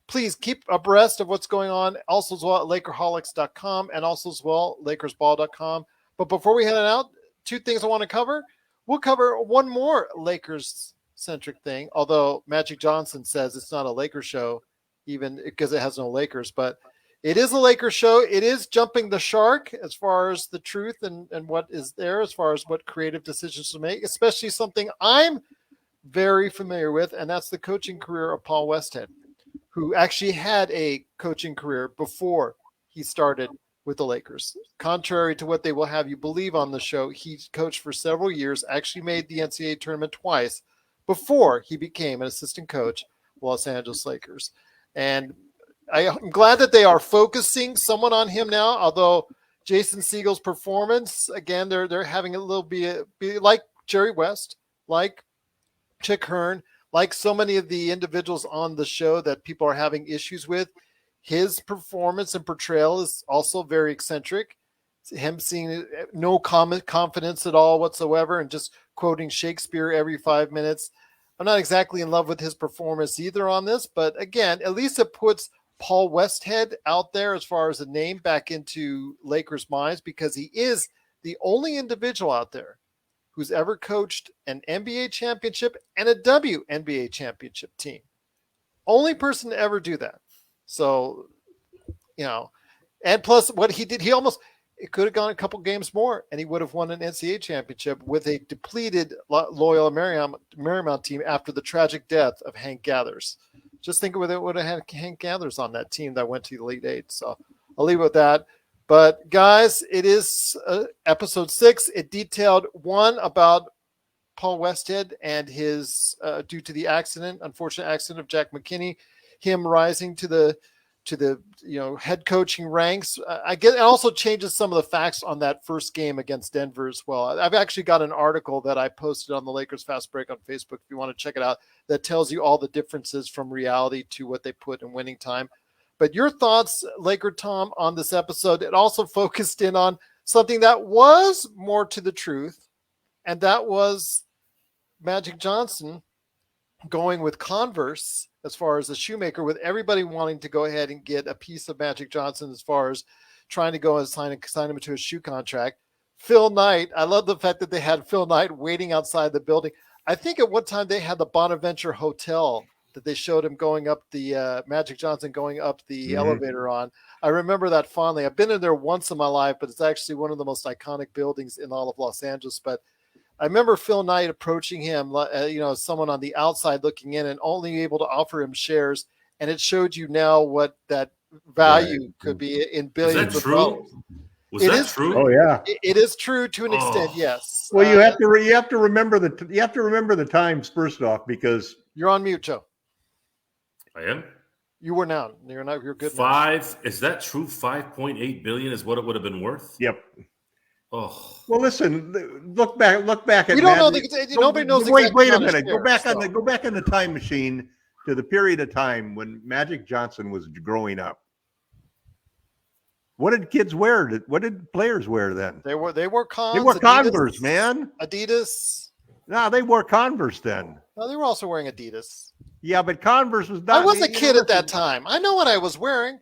Please keep abreast of what's going on also as well at Lakerholics.com and also as well LakersBall.com. But before we head out, two things I want to cover. We'll cover one more Lakers-centric thing, although Magic Johnson says it's not a Lakers show, even because it has no Lakers, but it is a Lakers show. It is jumping the shark as far as the truth and what is there, as far as what creative decisions to make, especially something I'm very familiar with, and that's the coaching career of Paul Westhead, who actually had a coaching career before he started with the Lakers. Contrary to what they will have you believe on the show, he coached for several years, actually made the NCAA tournament twice before he became an assistant coach of Los Angeles Lakers. And I'm glad that they are focusing somewhat on him now, although Jason Siegel's performance, again, they're having a little be like Jerry West, like Chick Hearn, like so many of the individuals on the show that people are having issues with. His performance and portrayal is also very eccentric. Him seeing no confidence at all whatsoever and just quoting Shakespeare every 5 minutes. I'm not exactly in love with his performance either on this, but again, at least it puts Paul Westhead out there as far as a name back into Lakers' minds because he is the only individual out there who's ever coached an NBA championship and a WNBA championship team. Only person to ever do that. So, and plus what he did, it could have gone a couple games more and he would have won an NCAA championship with a depleted Loyola Marymount team after the tragic death of Hank Gathers. Just think of it would have had Hank Gathers on that team that went to the Elite Eight. So I'll leave it with that. But guys, it is episode 6. It detailed one about Paul Westhead and his due to the unfortunate accident of Jack McKinney, him rising to the head coaching ranks. I get it also changes some of the facts on that first game against Denver as well. I've actually got an article that I posted on the Lakers Fast Break on Facebook if you want to check it out that tells you all the differences from reality to what they put in winning time. But your thoughts, Laker Tom, on this episode, it also focused in on something that was more to the truth, and that was Magic Johnson going with Converse as far as the shoemaker, with everybody wanting to go ahead and get a piece of Magic Johnson as far as trying to go and sign him to a shoe contract. Phil Knight, I love the fact that they had Phil Knight waiting outside the building. I think at one time they had the Bonaventure Hotel that they showed him going up the Magic Johnson going up the elevator on. I remember that fondly. I've been in there once in my life, but it's actually one of the most iconic buildings in all of Los Angeles. But I remember Phil Knight approaching him, someone on the outside looking in and only able to offer him shares. And it showed you now what that value could be in billions of dollars. Was that true? Oh yeah, it is true to an extent. Yes. Well, you have to remember the times first off, because you're on mute, Joe. I am. You were now. You're not. You're good. Is that true? 5.8 billion is what it would have been worth. Yep. Oh. Well, listen. Look back at. We don't know. Nobody knows. Wait a minute. Go back on the time machine to the period of time when Magic Johnson was growing up. What did kids wear? What did players wear then? They wore They Cons. wore Adidas, Converse, man. Adidas. No, they wore Converse then. No, they were also wearing Adidas. Yeah, but Converse was not. I was a you kid know, at that time. I know what I was wearing.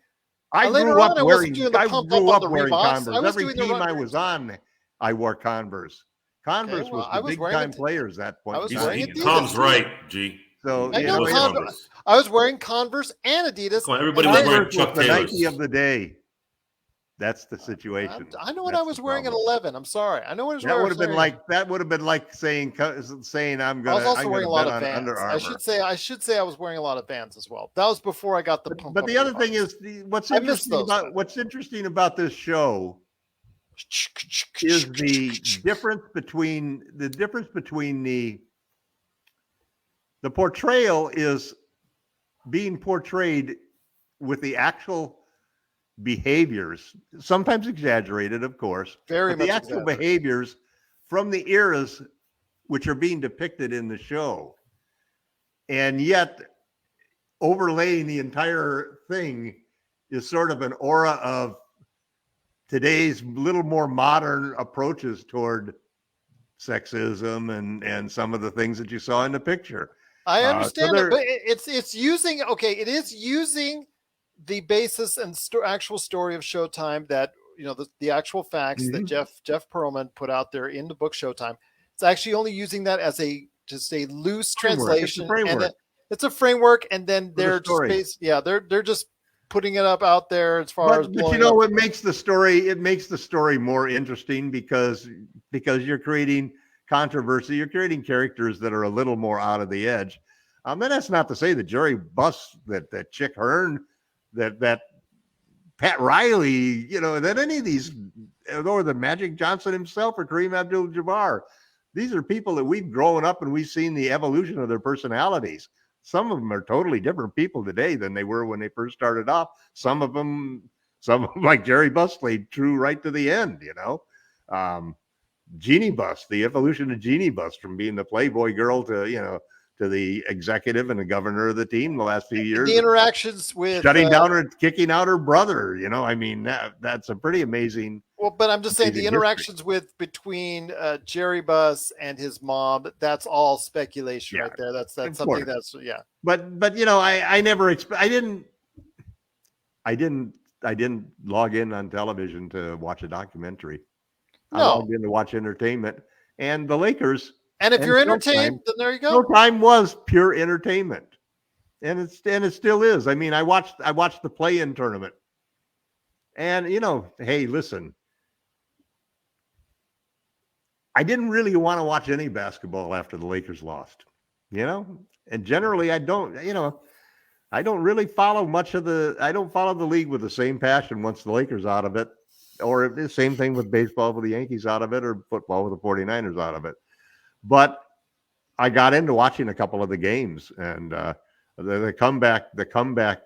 I Later grew on, up I wasn't wearing. doing the I pump grew up on up the wearing Reeboks. Converse. I was Every doing the team I run- was on, I wore Converse. Converse well, I was the was big wearing time Adi- players at that point. I was in wearing time. Adidas. Tom's right, G. So I you know know, Converse. I was wearing Converse and Adidas. Come on, everybody and was then- wearing Converse Chuck was the Nike Taylors. of the day. That's the situation. I know what That's I was the wearing at problem. 11. I'm sorry. I know what I was That wearing. would have been like saying I'm I was gonna also wearing a lot bet of on Vans. Under I Armour. should say I was wearing a lot of Vans as well. That was before I got the pump. But up the other Reeboks. thing is what's I missed those, but- interesting about this show is the difference between the portrayal is being portrayed with the actual behaviors, sometimes exaggerated, of course, very but the much actual exaggerated. behaviors from the eras which are being depicted in the show. And yet overlaying the entire thing is sort of an aura of today's little more modern approaches toward sexism and some of the things that you saw in the picture. I so understand there- it, but it's using it is using the basis and actual story of Showtime that the actual facts that Jeff Pearlman put out there in the book Showtime. It's actually only using that as just a loose Framework. It's a translation, framework. and then it's a framework, and then For the they're just story. they're just putting it up out there as far as But blowing you know up. what makes the story more interesting because you're creating controversy, you're creating characters that are a little more out of the edge. And that's not to say that Jerry Buss, that Chick Hearn, that Pat Riley, that any of these, or the Magic Johnson himself or Kareem Abdul-Jabbar, these are people that we've grown up and we've seen the evolution of their personalities. Some of them are totally different people today than they were when they first started off. Some of them like Jerry Buss, stayed true right to the end, Jeannie Buss, the evolution of Jeannie Buss from being the Playboy girl to the executive and the governor of the team the last few years. The interactions with shutting down or kicking out her brother, I mean, that's a pretty amazing. Well, but I'm just saying the amazing interactions between Jerry Buss and his mom, that's all speculation right there. That's Of something course. that's But I never I didn't log in on television to watch a documentary. I No. logged in to watch entertainment, and the Lakers. And if And you're Showtime- entertained, then there you go. Showtime was pure entertainment, and it still is. I mean, I watched the play-in tournament, and hey, listen, I didn't really want to watch any basketball after the Lakers lost, and generally I don't, I don't really follow I don't follow the league with the same passion once the Lakers out of it, or the same thing with baseball with the Yankees out of it, or football with the 49ers out of it. But I got into watching a couple of the games, and the comeback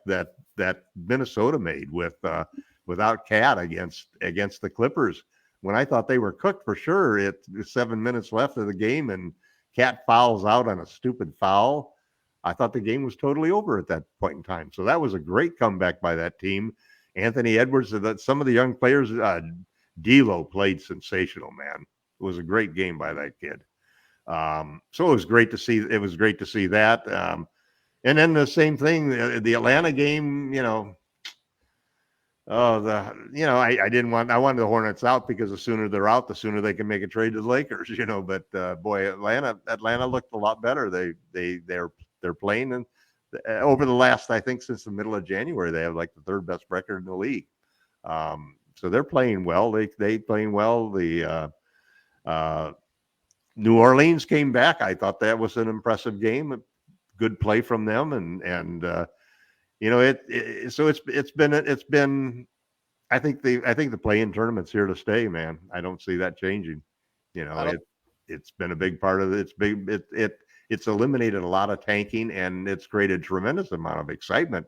that Minnesota made without Cat against the Clippers, when I thought they were cooked for sure. It's 7 minutes left of the game, and Cat fouls out on a stupid foul. I thought the game was totally over at that point in time. So that was a great comeback by that team. Anthony Edwards, some of the young players, D'Lo played sensational, man. It was a great game by that kid. So it was great to see. It was great to see that. And then the same thing, the Atlanta game, I wanted the Hornets out because the sooner they're out, the sooner they can make a trade to the Lakers, but boy, Atlanta looked a lot better. They're playing, and over the last, I think since the middle of January, they have like the third best record in the league. So they're playing well. They playing well. The New Orleans came back. I thought that was an impressive game. Good play from them, and so it's been. I think the play-in tournament's here to stay, man. I don't see that changing. It's been a big part of it. It's big. It's eliminated a lot of tanking, and it's created a tremendous amount of excitement.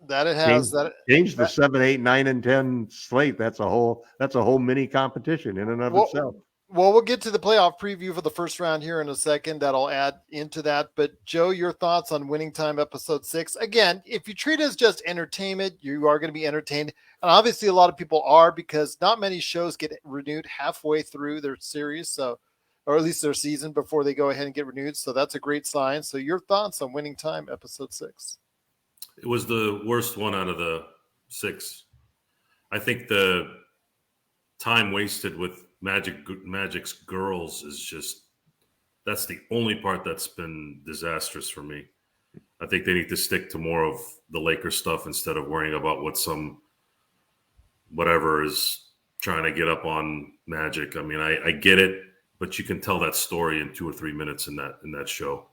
That it has. Changed the 7, 8, 9, and 10 slate. That's a whole mini competition in and of itself. Well, we'll get to the playoff preview for the first round here in a second. That'll add into that. But Joe, your thoughts on Winning Time episode 6? Again, if you treat it as just entertainment, you are going to be entertained. And obviously a lot of people are, because not many shows get renewed halfway through their series. So, or at least their season before they go ahead and get renewed. So that's a great sign. So your thoughts on Winning Time episode 6? It was the worst one out of the 6. I think the time wasted with Magic's girls is just, that's the only part that's been disastrous for me. I think they need to stick to more of the Lakers stuff instead of worrying about what some whatever is trying to get up on Magic. I mean, I get it, but you can tell that story in 2 or 3 minutes in that show.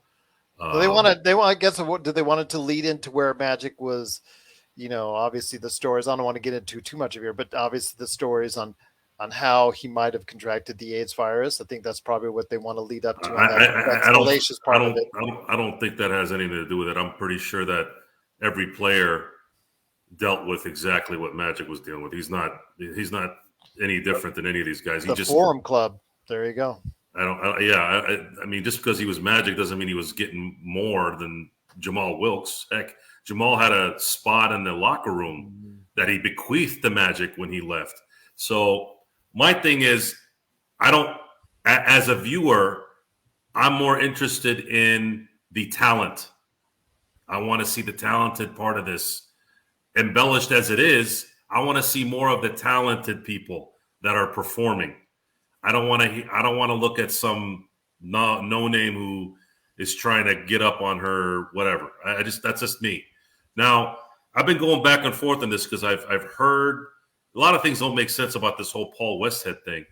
So they want, I guess, what did they want it to lead into where Magic was, obviously the stories, I don't want to get into too much of here, but obviously the stories on how he might have contracted the AIDS virus. I think that's probably what they want to lead up to. I I don't think that has anything to do with it. I'm pretty sure that every player dealt with exactly what Magic was dealing with. He's not any different than any of these guys. The Forum Club. There you go. I mean, just because he was Magic doesn't mean he was getting more than Jamal Wilkes. Heck, Jamal had a spot in the locker room that he bequeathed to Magic when he left. So my thing is, as a viewer, I'm more interested in the talent. I want to see the talented part of this. Embellished as it is, I want to see more of the talented people that are performing. I don't want to look at some no name who is trying to get up on her, whatever. That's just me. Now, I've been going back and forth on this because I've heard a lot of things don't make sense about this whole Paul Westhead thing.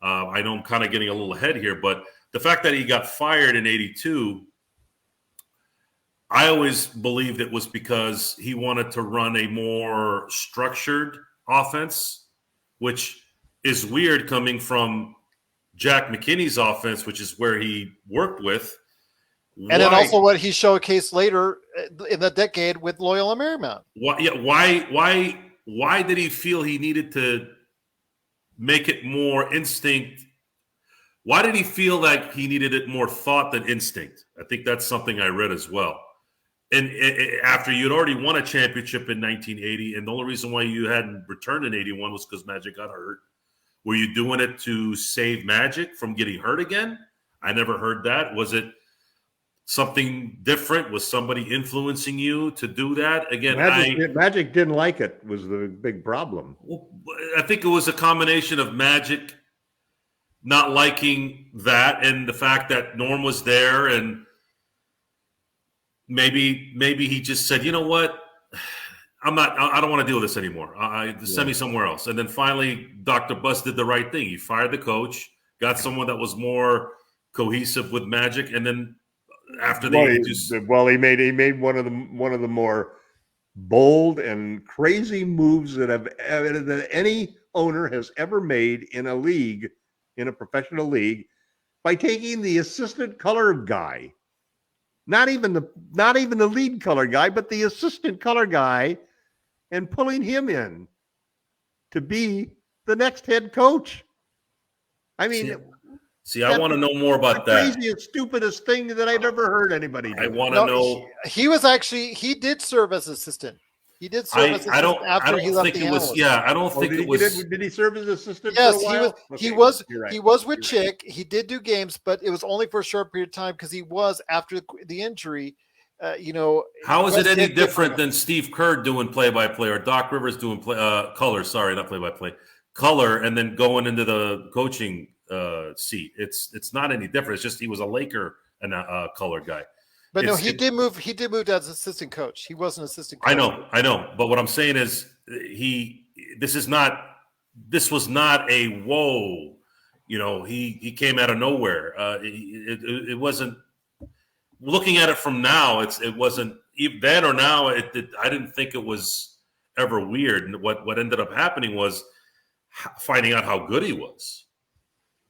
I know I'm kind of getting a little ahead here, but the fact that he got fired in '82, I always believed it was because he wanted to run a more structured offense, which is weird coming from Jack McKinney's offense, which is where he worked with. And then also what he showcased later in the decade with Loyola Marymount. Why did he feel he needed to make it more instinct? Why did he feel like he needed it more thought than instinct? I think that's something I read as well. And after you'd already won a championship in 1980, and the only reason why you hadn't returned in 81 was because Magic got hurt. Were you doing it to save Magic from getting hurt again? I never heard that. Was it something different? Was somebody influencing you to do that? Again, Magic didn't like it was the big problem. I think it was a combination of Magic not liking that and the fact that Norm was there, and maybe he just said, you know what? I don't want to deal with this anymore. Send me somewhere else. And then finally, Dr. Buss did the right thing. He fired the coach, got someone that was more cohesive with Magic, and then after he made one of the more bold and crazy moves that any owner has ever made in a league, in a professional league, by taking the assistant color guy, not even the lead color guy, but the assistant color guy, and pulling him in to be the next head coach. I mean, I want to know more about that. Craziest, stupidest thing that I've ever heard anybody do. I want to know. He did serve as assistant. He did serve as assistant after he left the analyst. I don't think it was. Did he serve as assistant? Yes, for a while? he was with Chick. He did do games, but it was only for a short period of time because he was, after the injury. How is it any different than Steve Kerr doing play-by-play or Doc Rivers doing color? Sorry, not play-by-play, color, and then going into the coaching seat? It's not any different. It's just he was a Laker and a color guy. But he did move. He did move as assistant coach. He was an assistant coach. I know. But what I'm saying is, this was not a whoa. He came out of nowhere. It wasn't. Looking at it from now, it wasn't then or now. I didn't think it was ever weird. And what ended up happening was finding out how good he was.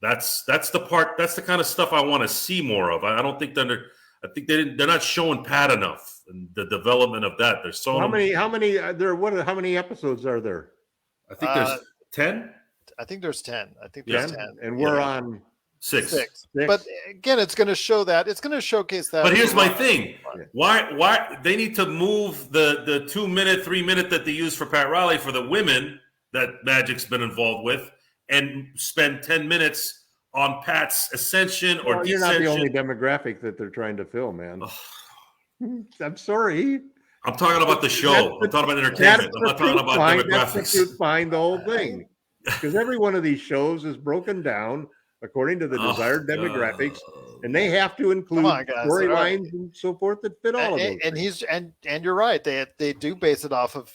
That's the part. That's the kind of stuff I want to see more of. I don't think they're not showing Pat enough, and the development of that. There's so how many episodes are there? I think there's 10. I think there's 10. I think there's 10. And we're Yeah. on 6. 6. But again, it's going to show that. It's going to showcase that. But here's my thing. Why they need to move the 2 minute, 3 minute that they use for Pat Riley for the women that Magic's been involved with, and spend 10 minutes on Pat's ascension or you're not the descension. only demographic that they're trying to fill, man. I'm sorry. I'm talking about the show. I'm talking about entertainment. I'm not talking about That's the demographics. truth behind the whole thing. Because every one of these shows is broken down according to the desired demographics, and they have to include on, guys. storylines and so forth that fit all of those. And he's and you're right. They do base it off of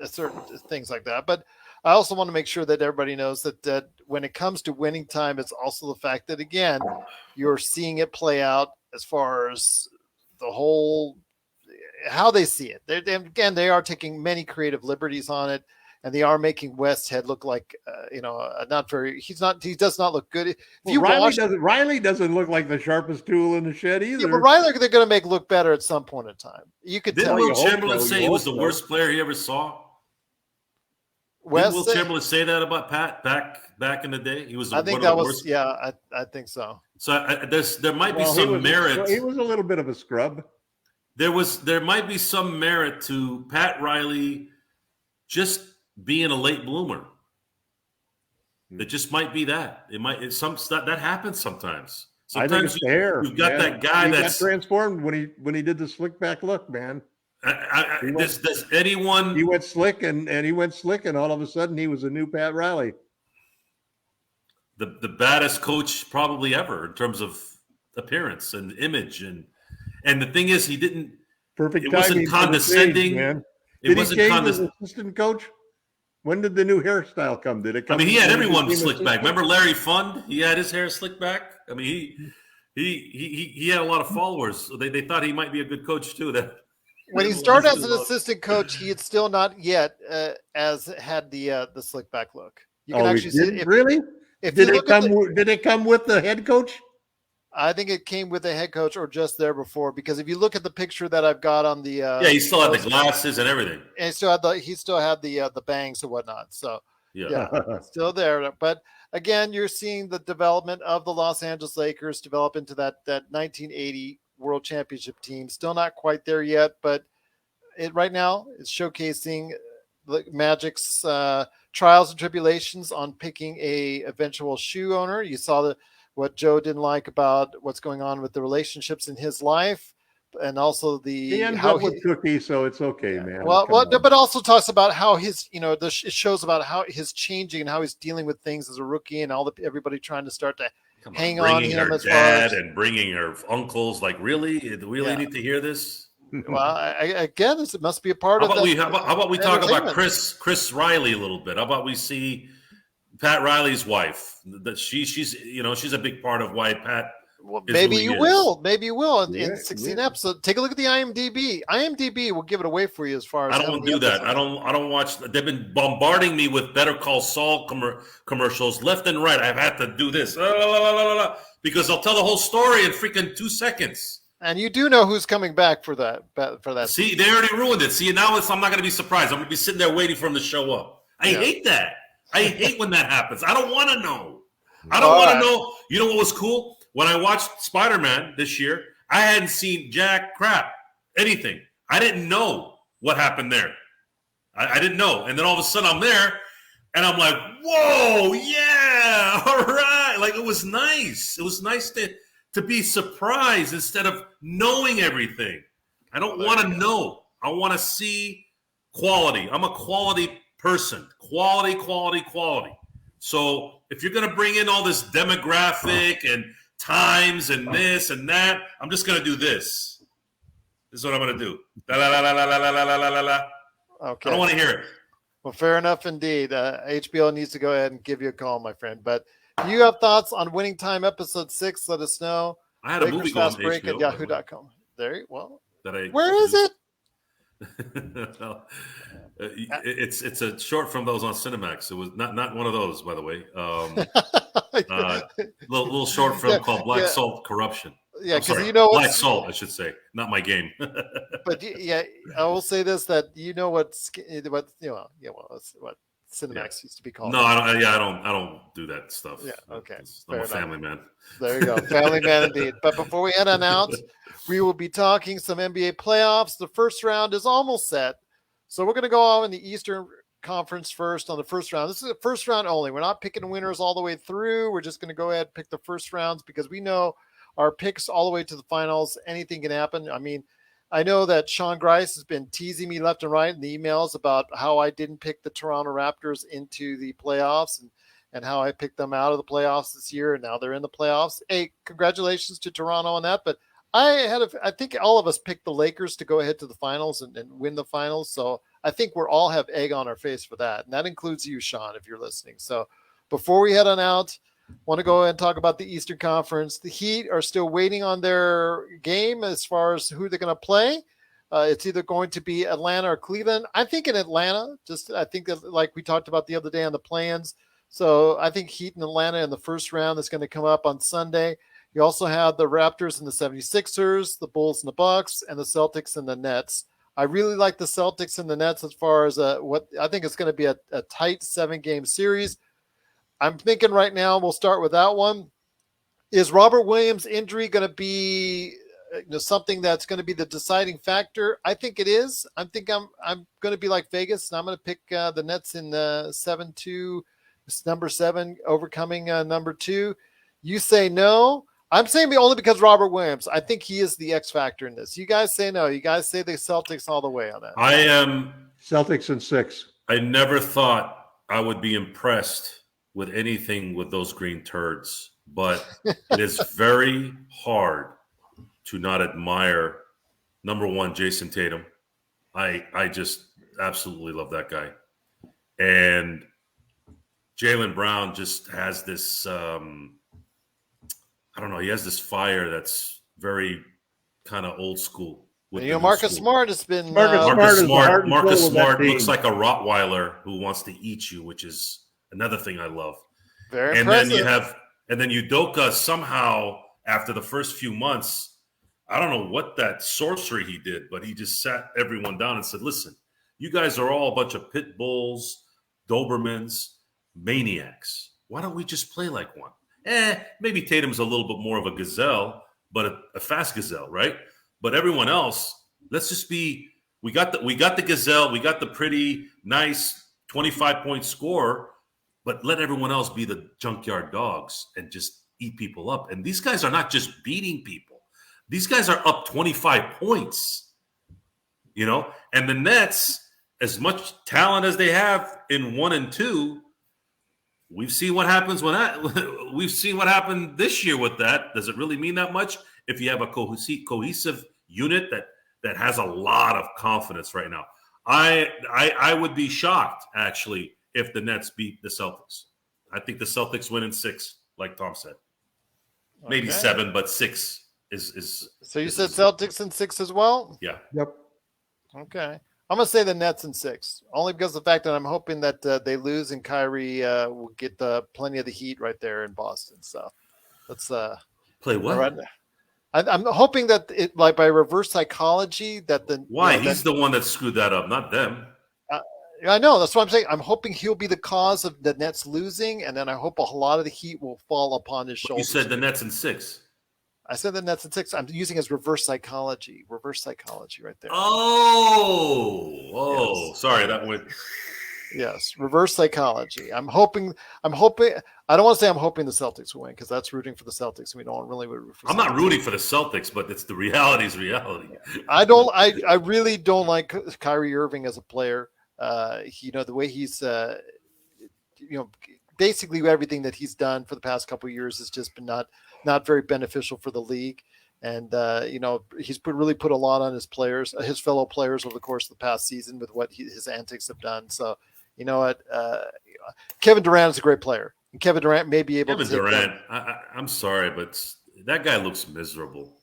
certain things like that. But I also want to make sure that everybody knows that when it comes to winning time, it's also the fact that again, you're seeing it play out as far as the whole how they see it. They are taking many creative liberties on it. And they are making Westhead look like, not very. He does not look good. Riley doesn't look like the sharpest tool in the shed either. Yeah, but Riley, they're going to make look better at some point in time. You could Didn't tell. Will Chamberlain say he was the worst player he ever saw? Didn't Will Chamberlain say that about Pat back in the day? He was. I think that was. Worst. Yeah, I think so. So there might be some merit. He was a little bit of a scrub. There might be some merit to Pat Riley just being a late bloomer. It just might be that. That happens sometimes. I think it's fair. You've got that guy that's got transformed when he did the slick back look, man. Does anyone? He went slick and he went slick, and all of a sudden he was a new Pat Riley. The baddest coach probably ever in terms of appearance and image, and the thing is, he didn't. Perfect. It wasn't condescending. Change, man. It wasn't condescending. Assistant coach. When did the new hairstyle come? Did it come? I mean, he had everyone slick back. Remember Larry Fund? He had his hair slicked back. I mean, he had a lot of followers. So they thought he might be a good coach too. When he started as an assistant coach, he had still not yet had the slick back look. You can actually see it. Really? Did it come with the head coach? I think it came with the head coach or just there before, because if you look at the picture that I've got on the he still had the glasses and everything, and he still had the bangs and whatnot. So yeah, still there. But again, you're seeing the development of the Los Angeles Lakers develop into that 1980 World Championship team. Still not quite there yet, but right now it's showcasing the Magic's trials and tribulations on picking a eventual shoe owner. You saw what Joe didn't like about what's going on with the relationships in his life, and also he ends up with Cookie, so it's okay, man. But also talks about how his, it shows about how his changing and how he's dealing with things as a rookie, and everybody trying to start to hang on him as dad and bringing her uncles. Like, really, do we really need to hear this? Well, again, it must be a part how of. How about we talk about Chris Riley a little bit? How about we see Pat Riley's wife? That she's a big part of why Pat. Well, maybe you will in 16 episodes. Take a look at the IMDb. IMDb will give it away for you as far as. I don't do that. I don't watch. They've been bombarding me with Better Call Saul commercials left and right. I've had to do this because they'll tell the whole story in freaking 2 seconds. And you do know who's coming back for that. See, they already ruined it. See, now I'm not going to be surprised. I'm going to be sitting there waiting for him to show up. I hate that. I hate when that happens. I don't want to know. I don't want to know. You know what was cool? When I watched Spider-Man this year, I hadn't seen jack crap, anything. I didn't know what happened there. I didn't know. And then all of a sudden I'm there, and I'm like, whoa, yeah, all right. Like, it was nice. It was nice to be surprised instead of knowing everything. I don't want to know. I want to see quality. I'm a quality person. Quality. So if you're going to bring in all this demographic and times and this and that, I'm just going to do this. This is what I'm going to do. La, la, la, la, la, la, la, la, la, la. Okay. I don't want to hear it. Well, fair enough indeed. HBO needs to go ahead and give you a call, my friend. But if you have thoughts on Winning Time Episode 6, let us know. I had a movie called Break at yahoo.com. There, where is it? It's a short from those on Cinemax. It was not one of those, by the way. Little short film called Black Salt Corruption. Yeah, because Black Salt, I should say, not my game. But I will say this: that what Cinemax used to be called. No, I don't do that stuff. Yeah, okay. I'm a family man. There you go. Family man indeed. But before we head on out, we will be talking some NBA playoffs. The first round is almost set. So we're going to go out in the Eastern Conference first on the first round. This is the first round only. We're not picking winners all the way through. We're just going to go ahead and pick the first rounds because we know our picks all the way to the finals. Anything can happen. I mean, I know that Sean Grice has been teasing me left and right in the emails about how I didn't pick the Toronto Raptors into the playoffs and how I picked them out of the playoffs this year, and now they're in the playoffs. Hey, congratulations to Toronto on that. But I think all of us picked the Lakers to go ahead to the finals and win the finals. So I think we're all have egg on our face for that. And that includes you, Sean, if you're listening. So before we head on out, want to go ahead and talk about the Eastern Conference. The Heat are still waiting on their game as far as who they're going to play. It's either going to be Atlanta or Cleveland. I think in Atlanta, I think that like we talked about the other day on the plans. So I think Heat and Atlanta in the first round is going to come up on Sunday. You also have the Raptors and the 76ers, the Bulls and the Bucks, and the Celtics and the Nets. I really like the Celtics and the Nets as far as what I think it's going to be a tight 7-game series. I'm thinking right now, we'll start with that one. Is Robert Williams' injury going to be something that's going to be the deciding factor? I think it is. I'm going to be like Vegas, and I'm going to pick the Nets in 7-2, number 7, overcoming number 2. You say no. I'm saying only because Robert Williams. I think he is the X factor in this. You guys say no. You guys say the Celtics all the way on that. I am Celtics in 6. I never thought I would be impressed with anything with those green turds, but it is very hard to not admire, number one, Jason Tatum. I just absolutely love that guy. And Jaylen Brown just has this, I don't know, he has this fire that's very kind of old school. Marcus Smart has been... Marcus Smart looks like a Rottweiler who wants to eat you, which is another thing I love. Very impressive. Then Udoka somehow, after the first few months, I don't know what that sorcery he did, but he just sat everyone down and said, listen, you guys are all a bunch of pit bulls, Dobermans, maniacs. Why don't we just play like one? Maybe Tatum's a little bit more of a gazelle, but a fast gazelle, right? But everyone else, let's just be, we got the gazelle, we got the pretty, nice 25-point score, but let everyone else be the junkyard dogs and just eat people up. And these guys are not just beating people. These guys are up 25 points, And the Nets, as much talent as they have in 1 and 2, we've seen what happens we've seen what happened this year with that. Does it really mean that much if you have a cohesive unit that has a lot of confidence right now? I would be shocked, actually, if the Nets beat the Celtics. I think the Celtics win in 6, like Tom said. Maybe 7, but 6 is. So you said Celtics in 6 as well? Yeah. Yep. Okay. I'm going to say the Nets in 6, only because of the fact that I'm hoping that they lose and Kyrie will get plenty of the heat right there in Boston. So let's play what? Right, I'm hoping that it, like by reverse psychology, that why he's the one that screwed that up, not them. I know. That's what I'm saying. I'm hoping he'll be the cause of the Nets losing, and then I hope a lot of the heat will fall upon his shoulders. You said the Nets in 6. I said the Nets in 6. I'm using as reverse psychology right there. Oh, yes. Sorry, that went. Yes, reverse psychology. I'm hoping. I don't want to say I'm hoping the Celtics will win because that's rooting for the Celtics, and we don't really root for. I'm not rooting for the Celtics, but it's the reality is reality. I really don't like Kyrie Irving as a player. The way he's, basically everything that he's done for the past couple of years has just been not very beneficial for the league. And, he's really put a lot on his fellow players over the course of the past season with what his antics have done. So, you know what? Kevin Durant is a great player. And Kevin Durant may be able to. Kevin Durant, I'm sorry, but that guy looks miserable.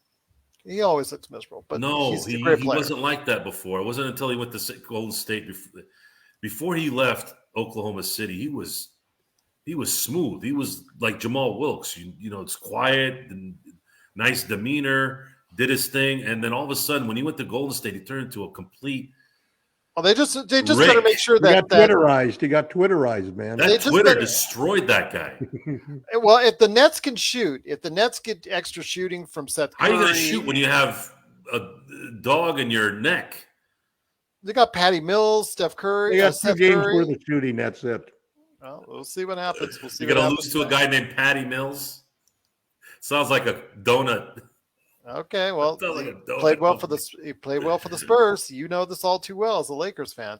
He always looks miserable, but no, he's a great player. He wasn't like that before. It wasn't until he went to Golden State. Before he left Oklahoma City, he was smooth. He was like Jamal Wilkes. It's quiet and nice demeanor, did his thing. And then all of a sudden, when he went to Golden State, he turned into a complete Well, they just Rick, better make sure He got that Twitterized. He got Twitterized, man. that they just Twitter better- destroyed that guy. well, if the Nets can shoot, if the Nets get extra shooting from Seth How Curry, are you going to shoot when you have a dog in your neck? they got Patty Mills, Steph Curry, They got 2 Seth games Curry. worth of shooting. That's it. Well, we'll see what happens. We'll see. You're what going to happens lose to a there. guy named Patty Mills? Sounds like a donut. Okay, well, Sounds like he a donut played well for company. the he played well for the Spurs. You know this all too well as a Lakers fan.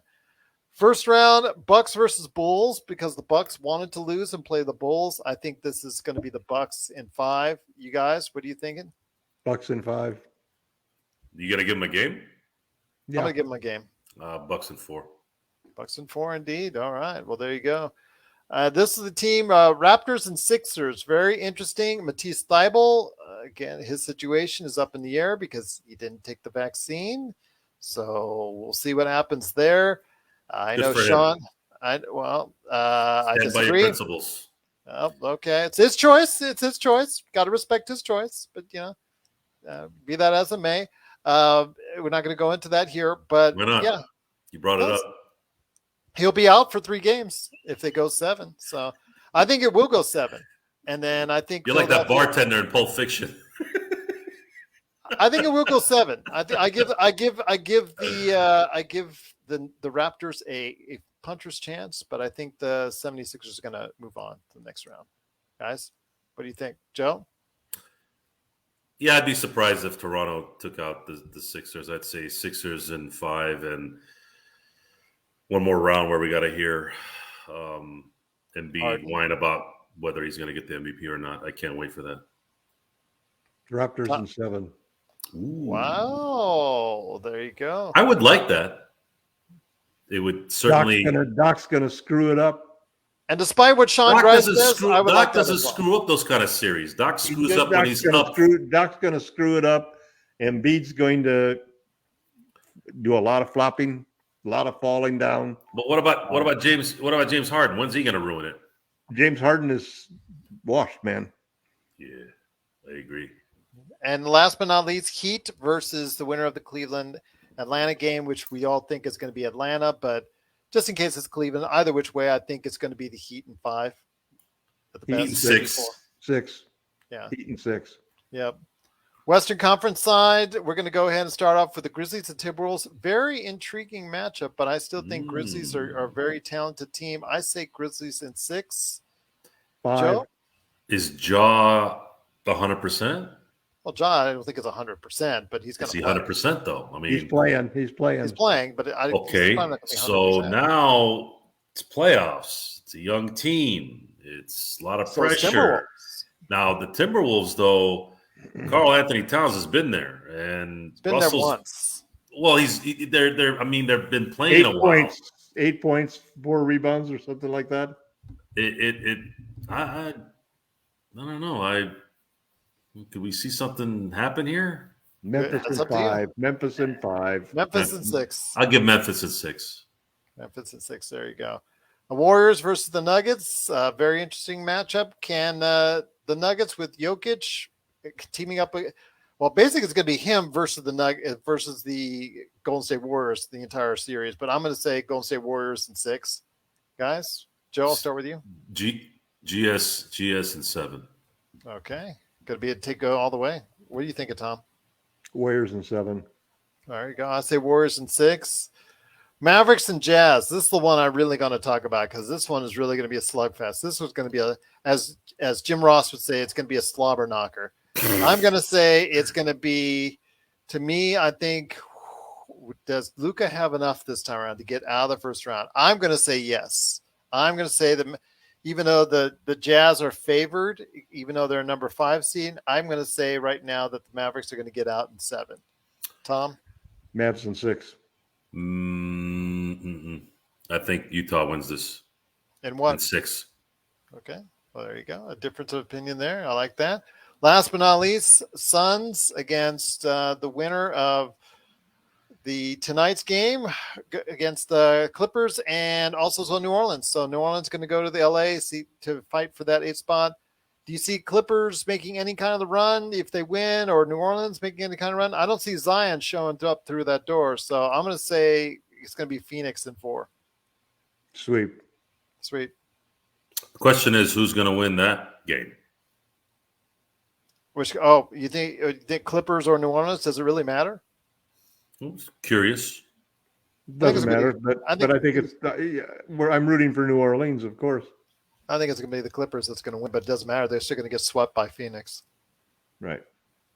First round, Bucks versus Bulls, because the Bucks wanted to lose and play the Bulls. I think this is going to be the Bucks in 5. You guys, what are you thinking? Bucks in 5. You going to give him a game? I'm Yeah. going to give them a game. Bucks in 4. Bucks in 4, indeed. All right. Well, there you go. This is the team, Raptors and Sixers. Very interesting. Matisse Thybulle, again, his situation is up in the air because he didn't take the vaccine. So we'll see what happens there. I Good know for him. Sean. I Stand by your disagree. principles. Oh, okay, it's his choice. It's his choice. Got to respect his choice. But be that as it may, we're not going to go into that here. But Why not? yeah, You brought it Yes. up. he'll be out for 3 games if they go 7. So I think it will go 7. And then I think You're like that Philadelphia- bartender in Pulp Fiction. I think it will go 7. I give the Raptors a puncher's chance, but I think the 76ers are going to move on to the next round. Guys, what do you think, Joe? Yeah, I'd be surprised if Toronto took out the Sixers. I'd say Sixers in 5 and one more round where we got to hear Embiid Harden. whine about whether he's going to get the MVP or not. I can't wait for that. Raptors in 7. Ooh. Wow, there you go. I would like that. It would certainly. Doc's gonna screw it up. And despite what Sean Doc Grice doesn't says, screw, I would Doc like that doesn't as well. screw up those kind of series. Doc screws up when Doc's he's gonna up. Doc's going to screw it up. Embiid's going to do a lot of flopping, a lot of falling down. But what about James? What about James Harden? When's he going to ruin it? James Harden is washed, man. Yeah, I agree. And last but not least, Heat versus the winner of the Cleveland Atlanta game, which we all think is going to be Atlanta, but just in case it's Cleveland, either which way, I think it's going to be the Heat in 5. At the Heat in best. 6. 6. Yeah. Heat in 6. Yep. Western Conference side, we're going to go ahead and start off with the Grizzlies and Timberwolves. Very intriguing matchup, but I still think Grizzlies are a very talented team. I say Grizzlies in 6. 5. Joe? Is Jaw 100%? Well, John, I don't think it's 100%, but he's going Is to he play. 100% though? I mean, He's playing. He's playing, but he's okay. probably not gonna be So 100%. now it's playoffs. It's a young team. It's a lot of So it's pressure. Timberwolves. Now the Timberwolves, though, Karl Anthony Towns has been there, and It's been there once. Well, they're. I mean, they've been playing 8 a while. points. 8 points, 4 rebounds, or something like that. I don't know. Could we see something happen here? Memphis That's in up to you. 5. Memphis in 5. Memphis in 6. I'll give Memphis at 6. Memphis in 6. There you go. The Warriors versus the Nuggets. Very interesting matchup. Can the Nuggets with Jokic teaming up? Well, basically, it's going to be him versus versus the Golden State Warriors the entire series. But I'm going to say Golden State Warriors in 6. Guys, Joe, I'll start with you. GS in 7. Okay, going to be a go all the way. What do you think of Tom? Warriors in 7. There you go. I say Warriors in 6. Mavericks and Jazz. This is the one I'm really going to talk about because this one is really going to be a slugfest. This was going to be as Jim Ross would say, it's going to be a slobber knocker. I'm going to say it's going to be, to me, I think, does Luka have enough this time around to get out of the first round? I'm going to say yes. I'm going to say that even though the Jazz are favored, even though they're a number 5 seed, I'm going to say right now that the Mavericks are going to get out in 7. Tom? Mavs in 6. I think Utah wins this And what? in 6. Okay. Well, there you go. A difference of opinion there. I like that. Last but not least, Suns against the winner of tonight's game against the Clippers and also New Orleans. So New Orleans going to go to the LA to fight for that 8th spot. Do you see Clippers making any kind of the run if they win, or New Orleans making any kind of run? I don't see Zion showing up through that door. So I'm going to say it's going to be Phoenix in 4. Sweep. Sweet. The question is, who's going to win that game? You think Clippers or New Orleans? Does it really matter? Curious. Doesn't matter, I but I think it's I'm rooting for New Orleans, of course. I think it's going to be the Clippers that's going to win, but it doesn't matter. They're still going to get swept by Phoenix. Right.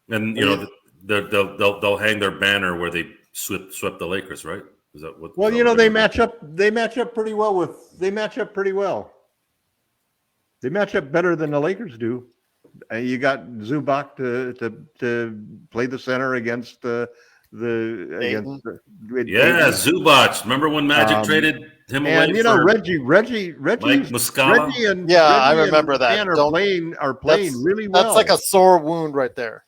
And they'll hang their banner where they swept the Lakers, right? Is that what? Well, they match up. They match up pretty well. They match up better than the Lakers do. You got Zubac to play the center against Zubac. Remember when Magic traded him away? And Reggie, Mike Muscala. I remember that. Are playing really well. That's like a sore wound right there.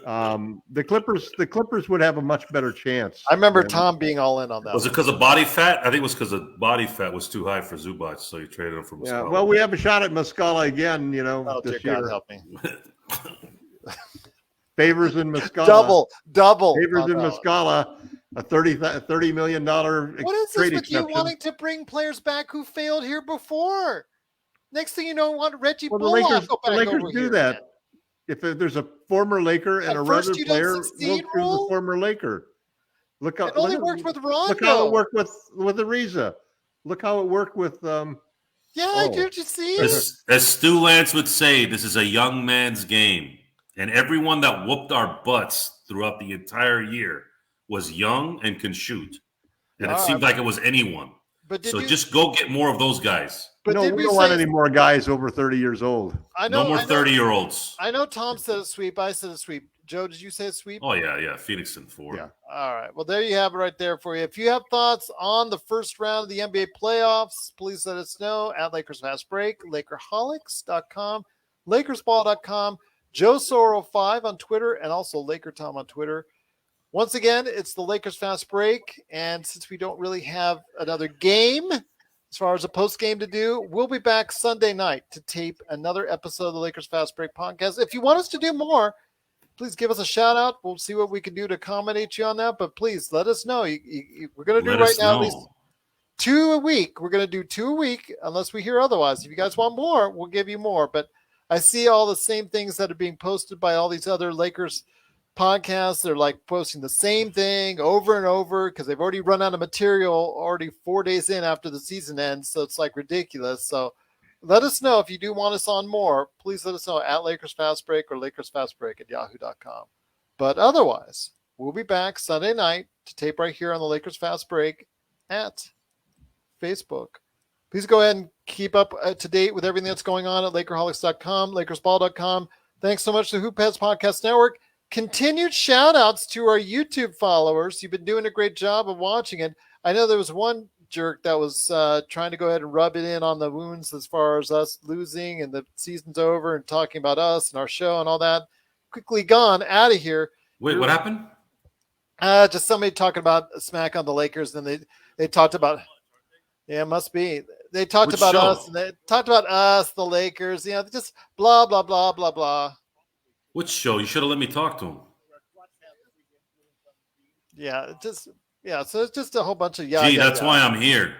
The Clippers would have a much better chance. I remember Tom being all in on that. Was it because of body fat? I think it was because of body fat was too high for Zubac, so you traded him for Muscala. Yeah, well, we have a shot at Muscala again, this year. God help me. Favors in Muscala. Double. Favors in Muscala. A $30 million what is trade this with exception. you wanting to bring players back who failed here before? Next thing you know, want Reggie Well, Bullock the Lakers do that. If there's a former Laker and a regular player, we'll choose the former Laker. Look how it only worked with Rondo. Look how it worked with Ariza. Look how it worked with. Did you see it? As Stu Lance would say, this is a young man's game, and everyone that whooped our butts throughout the entire year was young and can shoot, and it seemed like it was anyone. Just go get more of those guys. But we don't want any more guys over 30 years old. No more 30-year-olds. I know Tom said a sweep. I said a sweep. Joe, did you say a sweep? Oh, yeah. Phoenix in 4. Yeah. All right. Well, there you have it right there for you. If you have thoughts on the first round of the NBA playoffs, please let us know at Lakers Fast Break, Lakerholics.com, LakersBall.com, Joe Soro 5 on Twitter, and also Laker Tom on Twitter. Once again, it's the Lakers Fast Break, and since we don't really have another game as far as a post game to do, we'll be back Sunday night to tape another episode of the Lakers Fast Break podcast. If you want us to do more, please give us a shout out. We'll see what we can do to accommodate you on that, but please let us know. We're going to do right now at least 2 a week. We're going to do 2 a week unless we hear otherwise. If you guys want more, we'll give you more, but I see all the same things that are being posted by all these other Lakers podcasts. They're like posting the same thing over and over because they've already run out of material already 4 days in after the season ends. So it's like ridiculous. So let us know if you do want us on more. Please let us know at Lakers Fast Break or LakersFastBreak@yahoo.com. But otherwise, we'll be back Sunday night to tape right here on the Lakers Fast Break at Facebook. Please go ahead and keep up to date with everything that's going on at Lakerholics.com, LakersBall.com. Thanks so much to Hoop Heads Podcast Network. Continued shout outs to our YouTube followers. You've been doing a great job of watching it. I know there was one jerk that was trying to go ahead and rub it in on the wounds as far as us losing and the season's over and talking about us and our show and all that. Quickly gone out of here. Wait, what happened? Just somebody talking about smack on the Lakers. And they talked about, it must be. They talked about us and they talked about us, the Lakers, just blah, blah, blah, blah, blah. Which show? You should have let me talk to him. So it's just a whole bunch of that's why I'm here.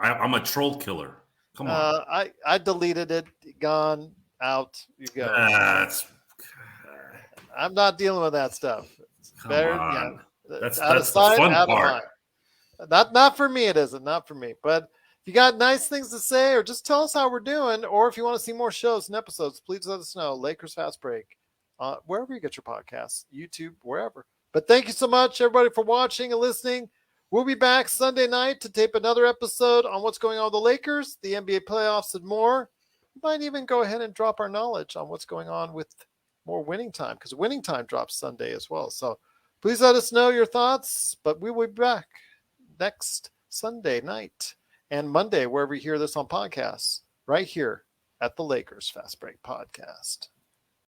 I'm a troll killer. Come on. I deleted it. Gone out. You go. I'm not dealing with that stuff. It's better. On. That's the fun part. Not for me. It isn't. Not for me. But if you got nice things to say, or just tell us how we're doing, or if you want to see more shows and episodes, please let us know. Lakers Fast Break. Wherever you get your podcasts, YouTube, wherever. But thank you so much, everybody, for watching and listening. We'll be back Sunday night to tape another episode on what's going on with the Lakers, the NBA playoffs, and more. We might even go ahead and drop our knowledge on what's going on with more Winning Time, because Winning Time drops Sunday as well. So please let us know your thoughts, but we will be back next Sunday night and Monday, wherever you hear this on podcasts, right here at the Lakers Fast Break Podcast.